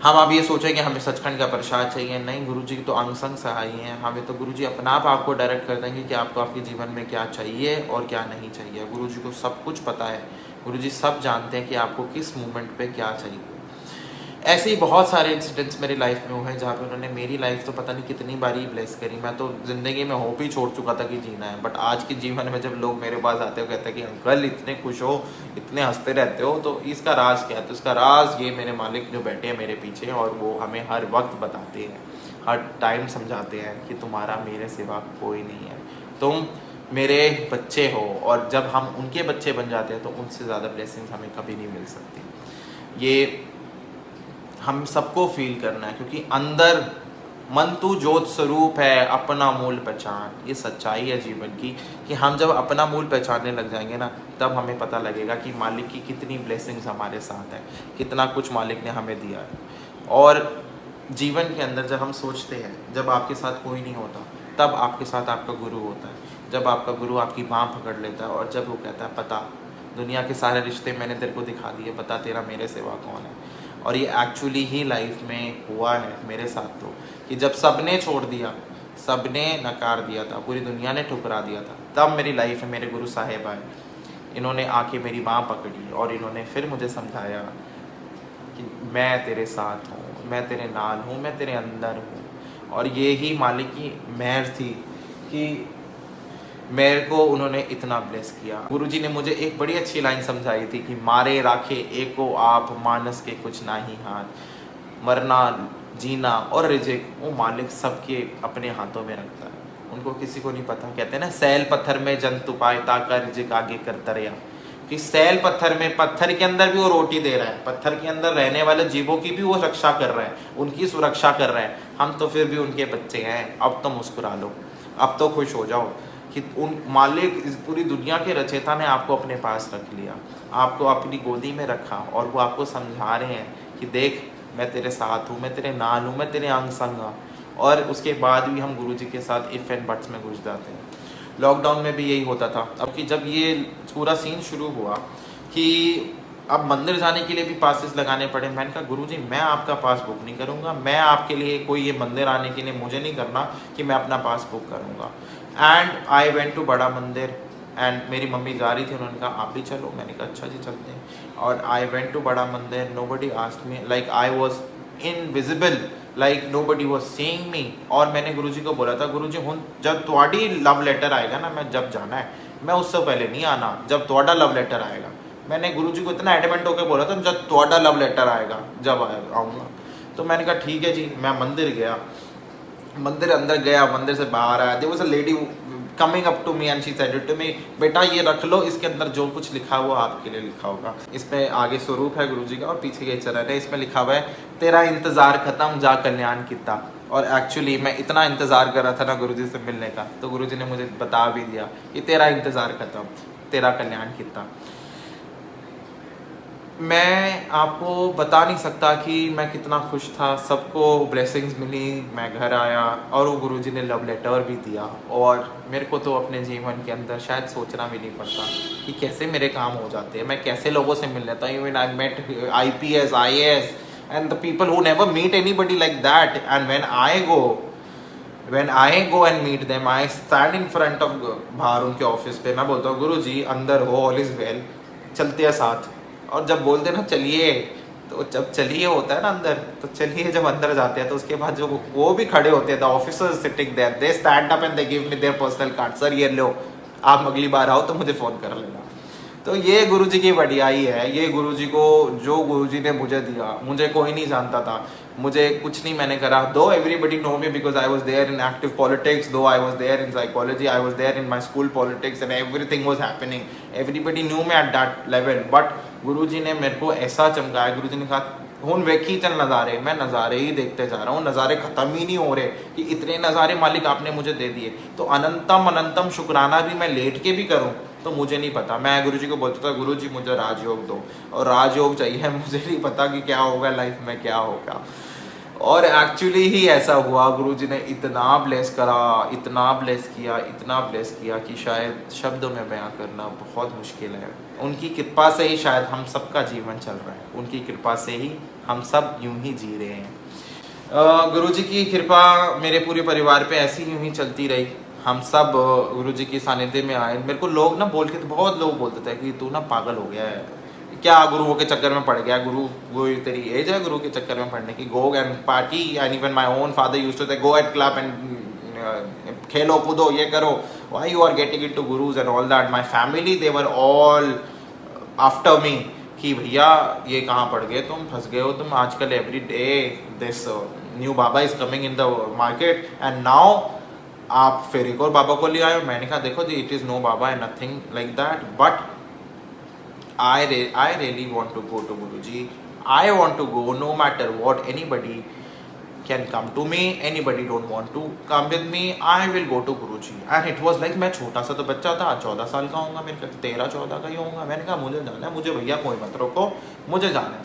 हम अब ये सोचेंगे हमें सचखंड का प्रसाद चाहिए, नहीं, गुरुजी की तो अंग संग सहाय हैं। हमें तो गुरुजी अपना आप आपको डायरेक्ट कर देंगे कि आपको आपके जीवन में क्या चाहिए और क्या नहीं चाहिए। गुरुजी को सब कुछ पता है, गुरुजी सब जानते हैं कि आपको किस मोमेंट पे क्या चाहिए। ऐसे ही बहुत सारे इंसिडेंट्स मेरी लाइफ में हुए जहाँ पे उन्होंने मेरी लाइफ तो पता नहीं कितनी बारी ब्लेस करी। मैं तो ज़िंदगी में होप ही छोड़ चुका था कि जीना है, बट आज के जीवन में जब लोग मेरे पास आते हो कहते हैं कि अंकल इतने खुश हो, इतने हंसते रहते हो, तो इसका राज क्या है? तो इसका राज ये मेरे मालिक जो बैठे हैं मेरे पीछे और वो हमें हर वक्त बताते हैं, हर टाइम समझाते हैं कि तुम्हारा मेरे सिवा कोई नहीं है, तुम मेरे बच्चे हो। और जब हम उनके बच्चे बन जाते हैं तो उनसे ज़्यादा ब्लेसिंग्स हमें कभी नहीं मिल सकती। ये हम सबको फील करना है, क्योंकि अंदर मन तू ज्योत स्वरूप है, अपना मूल पहचान। ये सच्चाई है जीवन की कि हम जब अपना मूल पहचानने लग जाएंगे ना, तब हमें पता लगेगा कि मालिक की कितनी ब्लेसिंग्स हमारे साथ है, कितना कुछ मालिक ने हमें दिया है। और जीवन के अंदर जब हम सोचते हैं, जब आपके साथ कोई नहीं होता तब आपके साथ आपका गुरु होता है। जब आपका गुरु आपकी बाँह पकड़ लेता है और जब वो कहता है पता दुनिया के सारे रिश्ते मैंने तेरे को दिखा दिए, बता तेरा मेरे सिवा कौन है। और ये एक्चुअली ही लाइफ में हुआ है मेरे साथ, तो कि जब सबने छोड़ दिया, सबने नकार दिया था, पूरी दुनिया ने ठुकरा दिया था, तब मेरी लाइफ में मेरे गुरु साहेब आए। इन्होंने आके मेरी बाँह पकड़ी और इन्होंने फिर मुझे समझाया कि मैं तेरे साथ हूँ, मैं तेरे नाल हूँ, मैं तेरे अंदर हूँ। और ये ही मालिक की मेहर थी कि मेरे को उन्होंने इतना ब्लेस किया। गुरुजी ने मुझे एक बड़ी अच्छी लाइन समझाई थी कि मारे राखे एको आप, मानस के कुछ ना ही हाथ। मरना, जीना और रिजिक वो मालिक सबके अपने हाथों में रखता है, उनको किसी को नहीं पता। कहते हैं ना, सैल पत्थर में जंतु पाए ताका रिजिक आगे कर तरया, कि सैल पत्थर में, पत्थर के अंदर भी वो रोटी दे रहा है, पत्थर के अंदर रहने वाले जीवों की भी वो रक्षा कर रहा है, उनकी सुरक्षा कर रहा है। हम तो फिर भी उनके बच्चे हैं। अब तो मुस्कुरा लो, अब तो खुश हो जाओ कि उन मालिक, इस पूरी दुनिया के रचयिता ने आपको अपने पास रख लिया, आपको अपनी गोदी में रखा और वो आपको समझा रहे हैं कि देख मैं तेरे साथ हूँ, मैं तेरे नाल हूँ, मैं तेरे अंग संग हूँ। और उसके बाद भी हम गुरुजी के साथ इफ़ एंड बट्स में घुस जाते हैं। लॉकडाउन में भी यही होता था। अब कि जब ये पूरा सीन शुरू हुआ कि अब मंदिर जाने के लिए भी पासेस लगाने पड़े, मैंने कहा गुरुजी मैं आपका पास बुक नहीं करूँगा, मैं आपके लिए कोई ये मंदिर आने के लिए मुझे नहीं करना कि मैं अपना पास बुक करूँगा। And I went to Bada Mandir and मेरी मम्मी जा रही थी, उन्होंने कहा आप भी चलो, मैंने कहा अच्छा जी चलते हैं। और आई वेंट टू बड़ा मंदिर, nobody asked me, like I was invisible, like nobody was seeing मी। और मैंने गुरुजी को बोला था गुरुजी हुन जब तुम्हारी लव लेटर आएगा ना, मैं जब जाना है, मैं उससे पहले नहीं आना, जब तुम्हारा लव लेटर आएगा। मैंने गुरुजी को इतना एडमेंट होकर बोला था जब तुम्हारा लव लेटर आएगा जब आऊँगा। तो मैंने कहा ठीक है जी। मैं मंदिर गया, मंदिर अंदर गया, मंदिर से बाहर आया, there was a lady coming up to me and she said to me, बेटा ये रख लो, इसके अंदर जो कुछ लिखा हुआ आपके लिए लिखा होगा। इसमें आगे स्वरूप है गुरुजी का और पीछे के चरण है। इसमें लिखा हुआ है तेरा इंतजार खत्म जा कल्याण किता। और एक्चुअली मैं इतना इंतजार कर रहा था ना गुरुजी से मिलने का, तो गुरुजी ने मुझे बता भी दिया कि तेरा इंतजार खत्म, तेरा कल्याण किता। मैं आपको बता नहीं सकता कि मैं कितना खुश था। सबको ब्लेसिंग्स मिली, मैं घर आया और वो गुरुजी ने लव लेटर भी दिया। और मेरे को तो अपने जीवन के अंदर शायद सोचना भी नहीं पड़ता कि कैसे मेरे काम हो जाते हैं, मैं कैसे लोगों से मिल लेता हूँ। Even I met IPS IAS and the people who never meet anybody like that. And when I go and meet them, I stand in front of बाहर उनके ऑफिस पे, मैं बोलता हूँ गुरुजी अंदर हो, ऑल इज वेल, चलते हैं साथ। और जब बोलते ना चलिए, तो जब चलिए होता है ना अंदर, तो चलिए जब अंदर जाते हैं तो उसके बाद जो वो भी खड़े होते हैं, the officers sitting there, they stand up and they give me their personal card, sir ये लो, आप अगली बार आओ तो मुझे फ़ोन कर लेना। तो ये गुरुजी की बढ़ियाई है। ये गुरुजी को, जो गुरुजी ने मुझे दिया, मुझे कोई नहीं जानता था, मुझे कुछ नहीं मैंने करा। Though everybody know me because I was there in active politics, though I was there in psychology, I was there in my school politics and everything was happening, everybody knew me at that level. But Guruji ने मेरे को ऐसा चमकाया, गुरुजी ने कहा हुन वेखी चल नज़ारे, मैं नज़ारे ही देखते जा रहा हूँ, नज़ारे ख़त्म ही नहीं हो रहे कि इतने नज़ारे मालिक आपने मुझे दे दिए। तो अनंतम अनंतम शुक्राना भी मैं लेट के भी करूँ तो मुझे नहीं पता। मैं गुरुजी को बोलता था गुरुजी मुझे राजयोग दो, और राजयोग चाहिए, मुझे नहीं पता कि क्या होगा लाइफ में, क्या होगा। और एक्चुअली ही ऐसा हुआ। गुरुजी ने इतना ब्लेस करा, इतना ब्लेस किया, इतना ब्लेस किया कि शायद शब्दों में बयां करना बहुत मुश्किल है। उनकी कृपा से ही शायद हम सबका जीवन चल रहा है, उनकी कृपा से ही हम सब यूं ही जी रहे हैं। गुरुजी की कृपा मेरे पूरे परिवार पे ऐसी यूं ही चलती रही। हम सब गुरुजी की सानिध्य में आए। मेरे को लोग ना बोल के, बहुत लोग बोलते थे कि तू ना पागल हो गया है, क्या गुरुओं के चक्कर में पड़ गया, गुरु वो तेरी एज है गुरु के चक्कर में पड़ने की, go and party. And even my own father used to say go at club and खेलो कूदो, ये करो, why you are getting into gurus and all that. My family they were all after me कि भैया ये कहाँ पड़ गए तुम, फंस गए हो तुम आजकल, every day this new Baba is coming in the market and now आप फिर एक और बाबा को ले आए हो। मैंने कहा देखो जी, it is no baba and nothing like that, but I really want to go to Guruji. I want to go no matter what. Anybody can come to me. Anybody don't want to come with me. I will go to Guruji. And it was like, मैं छोटा सा तो बच्चा था, 14 साल का होऊंगा, मेरे 13-14 का ही होऊंगा। मैंने कहा मुझे जाना है, मुझे भैया कोई मत रोको, मुझे जाना है।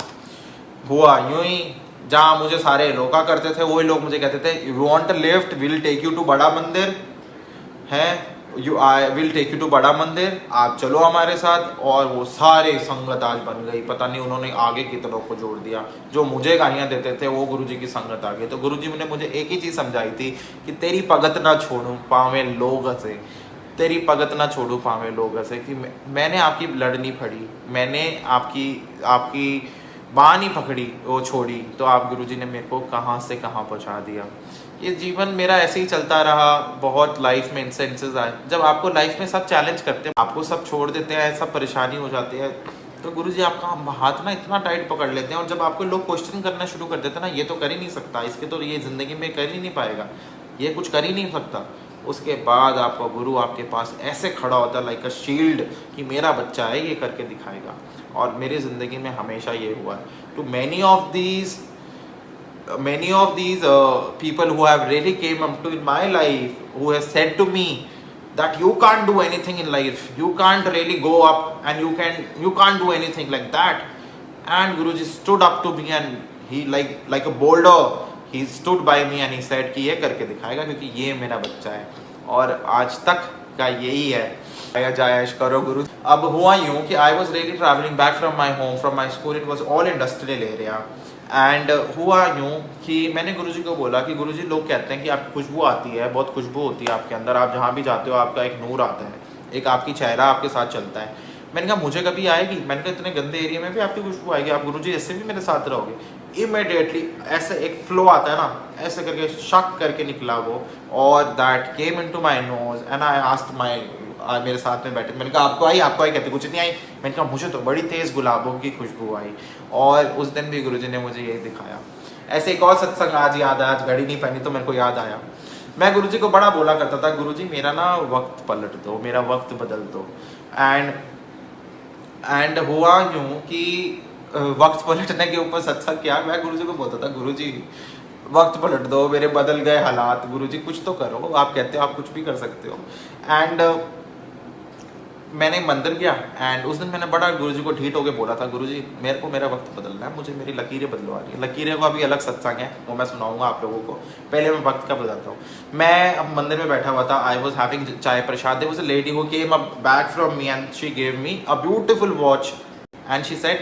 हुआ यूं ही, जहाँ मुझे सारे रोका करते थे वही लोग मुझे कहते थे you want a lift, will take you to Bada Mandir है, I will take you to Bada Mandir, आप चलो हमारे साथ। और वो सारे संगत आज बन गई, पता नहीं उन्होंने आगे कितनों को जोड़ दिया। जो मुझे गालियाँ देते थे वो गुरुजी की संगत आ गई। तो गुरुजी ने मुझे एक ही चीज़ समझाई थी कि तेरी पगत ना छोड़ूं पावे लोग से, तेरी पगत ना छोड़ूं पावे लोग से। कि मैंने आपकी लड़ नहीं फड़ी, मैंने आपकी बाँह नहीं पकड़ी, वो छोड़ी, तो आप गुरुजी ने मेरे को कहाँ से कहाँ पहुँचा दिया। ये जीवन मेरा ऐसे ही चलता रहा। बहुत लाइफ में इंसेंसेस आए, जब आपको लाइफ में सब चैलेंज करते हैं, आपको सब छोड़ देते हैं, सब परेशानी हो जाती है, तो गुरुजी आपका हाथ ना इतना टाइट पकड़ लेते हैं। और जब आपको लोग क्वेश्चन करना शुरू कर देते हैं ना, ये तो कर ही नहीं सकता, इसके तो ये ज़िंदगी में कर ही नहीं पाएगा, ये कुछ कर ही नहीं सकता, उसके बाद आपका गुरु आपके पास ऐसे खड़ा होता है लाइक अ शील्ड कि मेरा बच्चा है, ये करके दिखाएगा। और मेरी ज़िंदगी में हमेशा ये हुआ है। Too many of these people who have really came up to in my life, who has said to me that you can't do anything in life, you can't really go up and you can't do anything like that, and Guruji stood up to me and he like a boulder he stood by me and he said कि ये करके दिखाएगा, क्योंकि ये मेरा बच्चा है। और आज तक का यही है, आया जायश करो गुरु। अब हुआ यूँ कि आई was really travelling back from my home, from my school, it was all industrial area. And हुआ यूँ कि मैंने गुरुजी को बोला कि गुरुजी, लोग कहते हैं कि आपकी खुशबू आती है, बहुत खुशबू होती है आपके अंदर, आप जहाँ भी जाते हो आपका एक नूर आता है, एक आपकी चेहरा आपके साथ चलता है। मैंने कहा मुझे कभी आएगी? मैंने कहा इतने गंदे एरिया में भी आपकी खुशबू आएगी, आप गुरुजी ऐसे भी मेरे साथ रहोगे? इमीडिएटली ऐसे एक फ्लो आता है ना, ऐसे करके शक करके निकला वो, और that came into my knows and I asked my, मेरे साथ में बैठे, मैंने कहा आपको आई? आपको आई? कहते कुछ नहीं आई। मैंने कहा मुझे तो बड़ी तेज़ गुलाबों की खुशबू आई। और उस दिन भी गुरुजी ने मुझे यही दिखाया। ऐसे एक और सत्संग आज याद आया, आज घड़ी नहीं पहनी तो मेरे को याद आया। मैं गुरुजी को बड़ा बोला करता था, गुरुजी मेरा ना वक्त पलट दो, मेरा वक्त बदल दो। एंड हुआ यूँ कि वक्त पलटने के ऊपर सत्संग किया। मैं गुरुजी को बोलता था, गुरुजी वक्त पलट दो, मेरे बदल गए हालात, गुरुजी कुछ तो करो, आप कहते हो आप कुछ भी कर सकते हो। एंड मैंने मंदिर गया एंड उस दिन मैंने बड़ा गुरुजी को ढीठ होकर बोला था, गुरुजी मेरे को मेरा वक्त बदलना है, मुझे मेरी लकीरें बदलवा रही है। लकीरें का भी अलग सत्संग है, वो मैं सुनाऊंगा आप लोगों को। पहले मैं वक्त का बदलता हूँ। मैं अब मंदिर में बैठा हुआ था, आई was having chai prasad, there was a lady who came up back from me and she gave me a beautiful watch and she said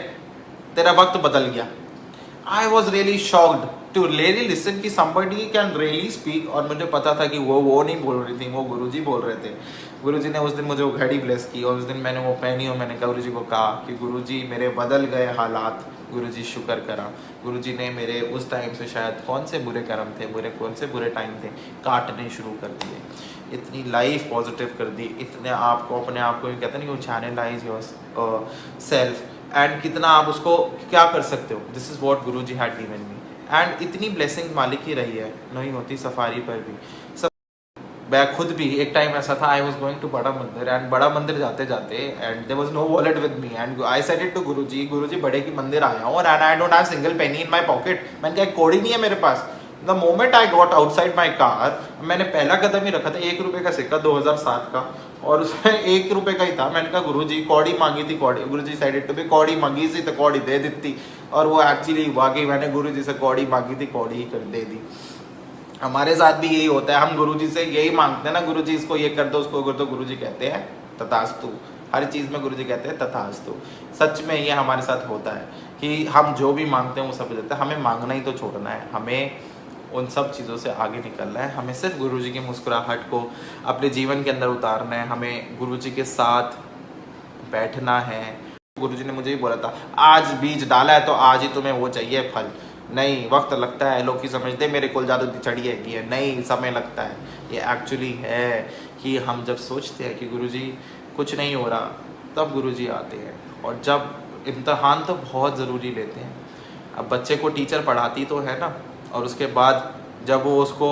तेरा वक्त बदल गया। I was really shocked to really listen कि somebody कैन रियली स्पीक। और मुझे पता था कि वो नहीं बोल रही थी, वो गुरुजी बोल रहे थे। गुरुजी ने उस दिन मुझे वो घड़ी ब्लेस की और उस दिन मैंने वो पहनी और मैंने गुरुजी को कहा कि गुरुजी मेरे बदल गए हालात, गुरुजी शुक्र करा। गुरुजी ने मेरे उस टाइम से शायद कौन से बुरे कर्म थे, कौन से बुरे टाइम थे, काटने शुरू कर दिए, इतनी लाइफ पॉजिटिव कर दी, इतने आपको अपने आप को कहते नहीं, you channelize your self and कितना आप उसको क्या कर सकते हो। This is what Guruji had given me and इतनी ब्लेसिंग मालिक की रही है, नहीं होती सफारी पर भी। मैं खुद भी एक टाइम ऐसा था, I was going to Bada Mandir and बड़ा मंदिर जाते जाते and there was no wallet with me and I said it to Guruji, Guruji बड़े की मंदिर आया हूँ and I don't have single penny in my pocket. मैंने कहा कोड़ी नहीं है मेरे पास। The moment I got outside my car, मैंने पहला कदम ही रखा था, 1 रुपये का सिक्का 2007 का और उसमें 1 रुपये का ही था। मैंने कहा गुरुजी कौड़ी मांगी थी, कौड़ी, गुरुजी सेड इट टू बी कौड़ी मांगी थी तो कौड़ी दे दी। और वो एक्चुअली वाकई मैंने गुरुजी से कौड़ी मांगी थी, कौड़ी ही कर दे दी। हमारे साथ भी यही होता है, हम गुरुजी से यही मांगते हैं ना, गुरुजी इसको ये कर दो, उसको कर दो, गुरुजी कहते हैं तथास्तु। हर चीज़ में गुरुजी कहते हैं तथास्तु। सच में ये हमारे साथ होता है कि हम जो भी मांगते हैं वो सब देते हैं। हमें मांगना ही तो छोड़ना है, हमें उन सब चीज़ों से आगे निकलना है, हमें सिर्फ गुरुजी की मुस्कुराहट को अपने जीवन के अंदर उतारना है, हमें गुरुजी के साथ बैठना है। गुरुजी ने मुझे ही बोला था, आज बीज डाला है तो आज ही तुम्हें वो चाहिए फल, नहीं वक्त लगता है। लोग की समझते मेरे को जादू चढ़ी है, नहीं समय लगता है। ये एक्चुअली है कि हम जब सोचते हैं कि गुरुजी कुछ नहीं हो रहा, तब गुरुजी आते हैं। और जब इम्तहान तो बहुत ज़रूरी लेते हैं। अब बच्चे को टीचर पढ़ाती तो है ना, और उसके बाद जब वो उसको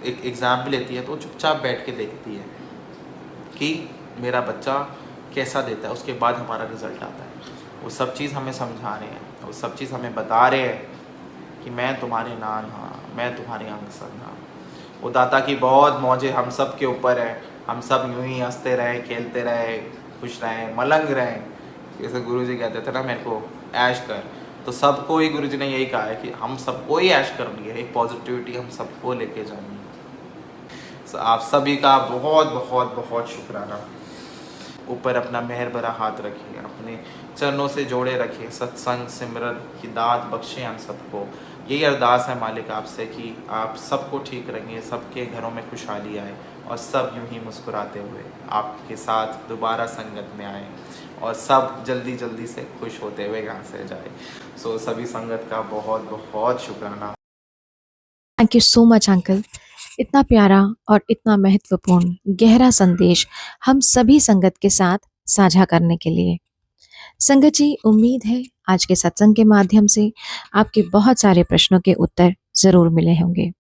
एक एग्ज़ाम भी लेती है तो चुपचाप बैठ के देखती है कि मेरा बच्चा कैसा देता है, उसके बाद हमारा रिज़ल्ट आता है। वो सब चीज़ हमें समझा रहे हैं, वो सब चीज़ हमें बता रहे हैं कि मैं तुम्हारे नान हाँ, मैं तुम्हारे अंग संग हाँ। वो दाता की बहुत मौजें हम सब के ऊपर है, हम सब यूँ ही हंसते रहे, खेलते रहे, खुश रहें, मलंग रहें। जैसे गुरुजी कहते थे ना मेरे को ऐश कर, तो सबको ही गुरुजी ने यही कहा है कि हम सबको ही ऐश करनी है, एक पॉजिटिविटी हम सबको लेके जानी है। आप सभी का बहुत बहुत बहुत शुक्राना। ऊपर अपना मेहर भरा हाथ रखिए, अपने चरणों से जोड़े रखिए, सत्संग सिमरन की दात बख्शें हम सबको। यही अरदास है मालिक आपसे कि आप सबको ठीक रखिए, सबके घरों में खुशहाली आए और सब यूं ही मुस्कुराते हुए आपके साथ दोबारा संगत में आए और सब जल्दी जल्दी से खुश होते हुए यहाँ से जाए। सो सभी संगत का बहुत बहुत शुक्राना। Thank you so much uncle, इतना प्यारा और इतना महत्वपूर्ण गहरा संदेश हम सभी संगत के साथ साझा करने के लिए। संगत जी, उम्मीद है आज के सत्संग के माध्यम से आपके बहुत सारे प्रश्नों के उत्तर जरूर मिले होंगे।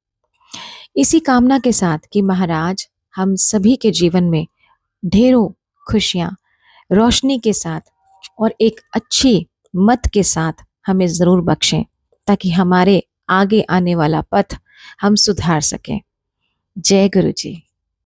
इसी कामना के साथ कि महाराज हम सभी के जीवन में ढेरों खुशियां, रोशनी के साथ और एक अच्छी मत के साथ हमें जरूर बख्शें, ताकि हमारे आगे आने वाला पथ हम सुधार सकें। जय गुरु जी।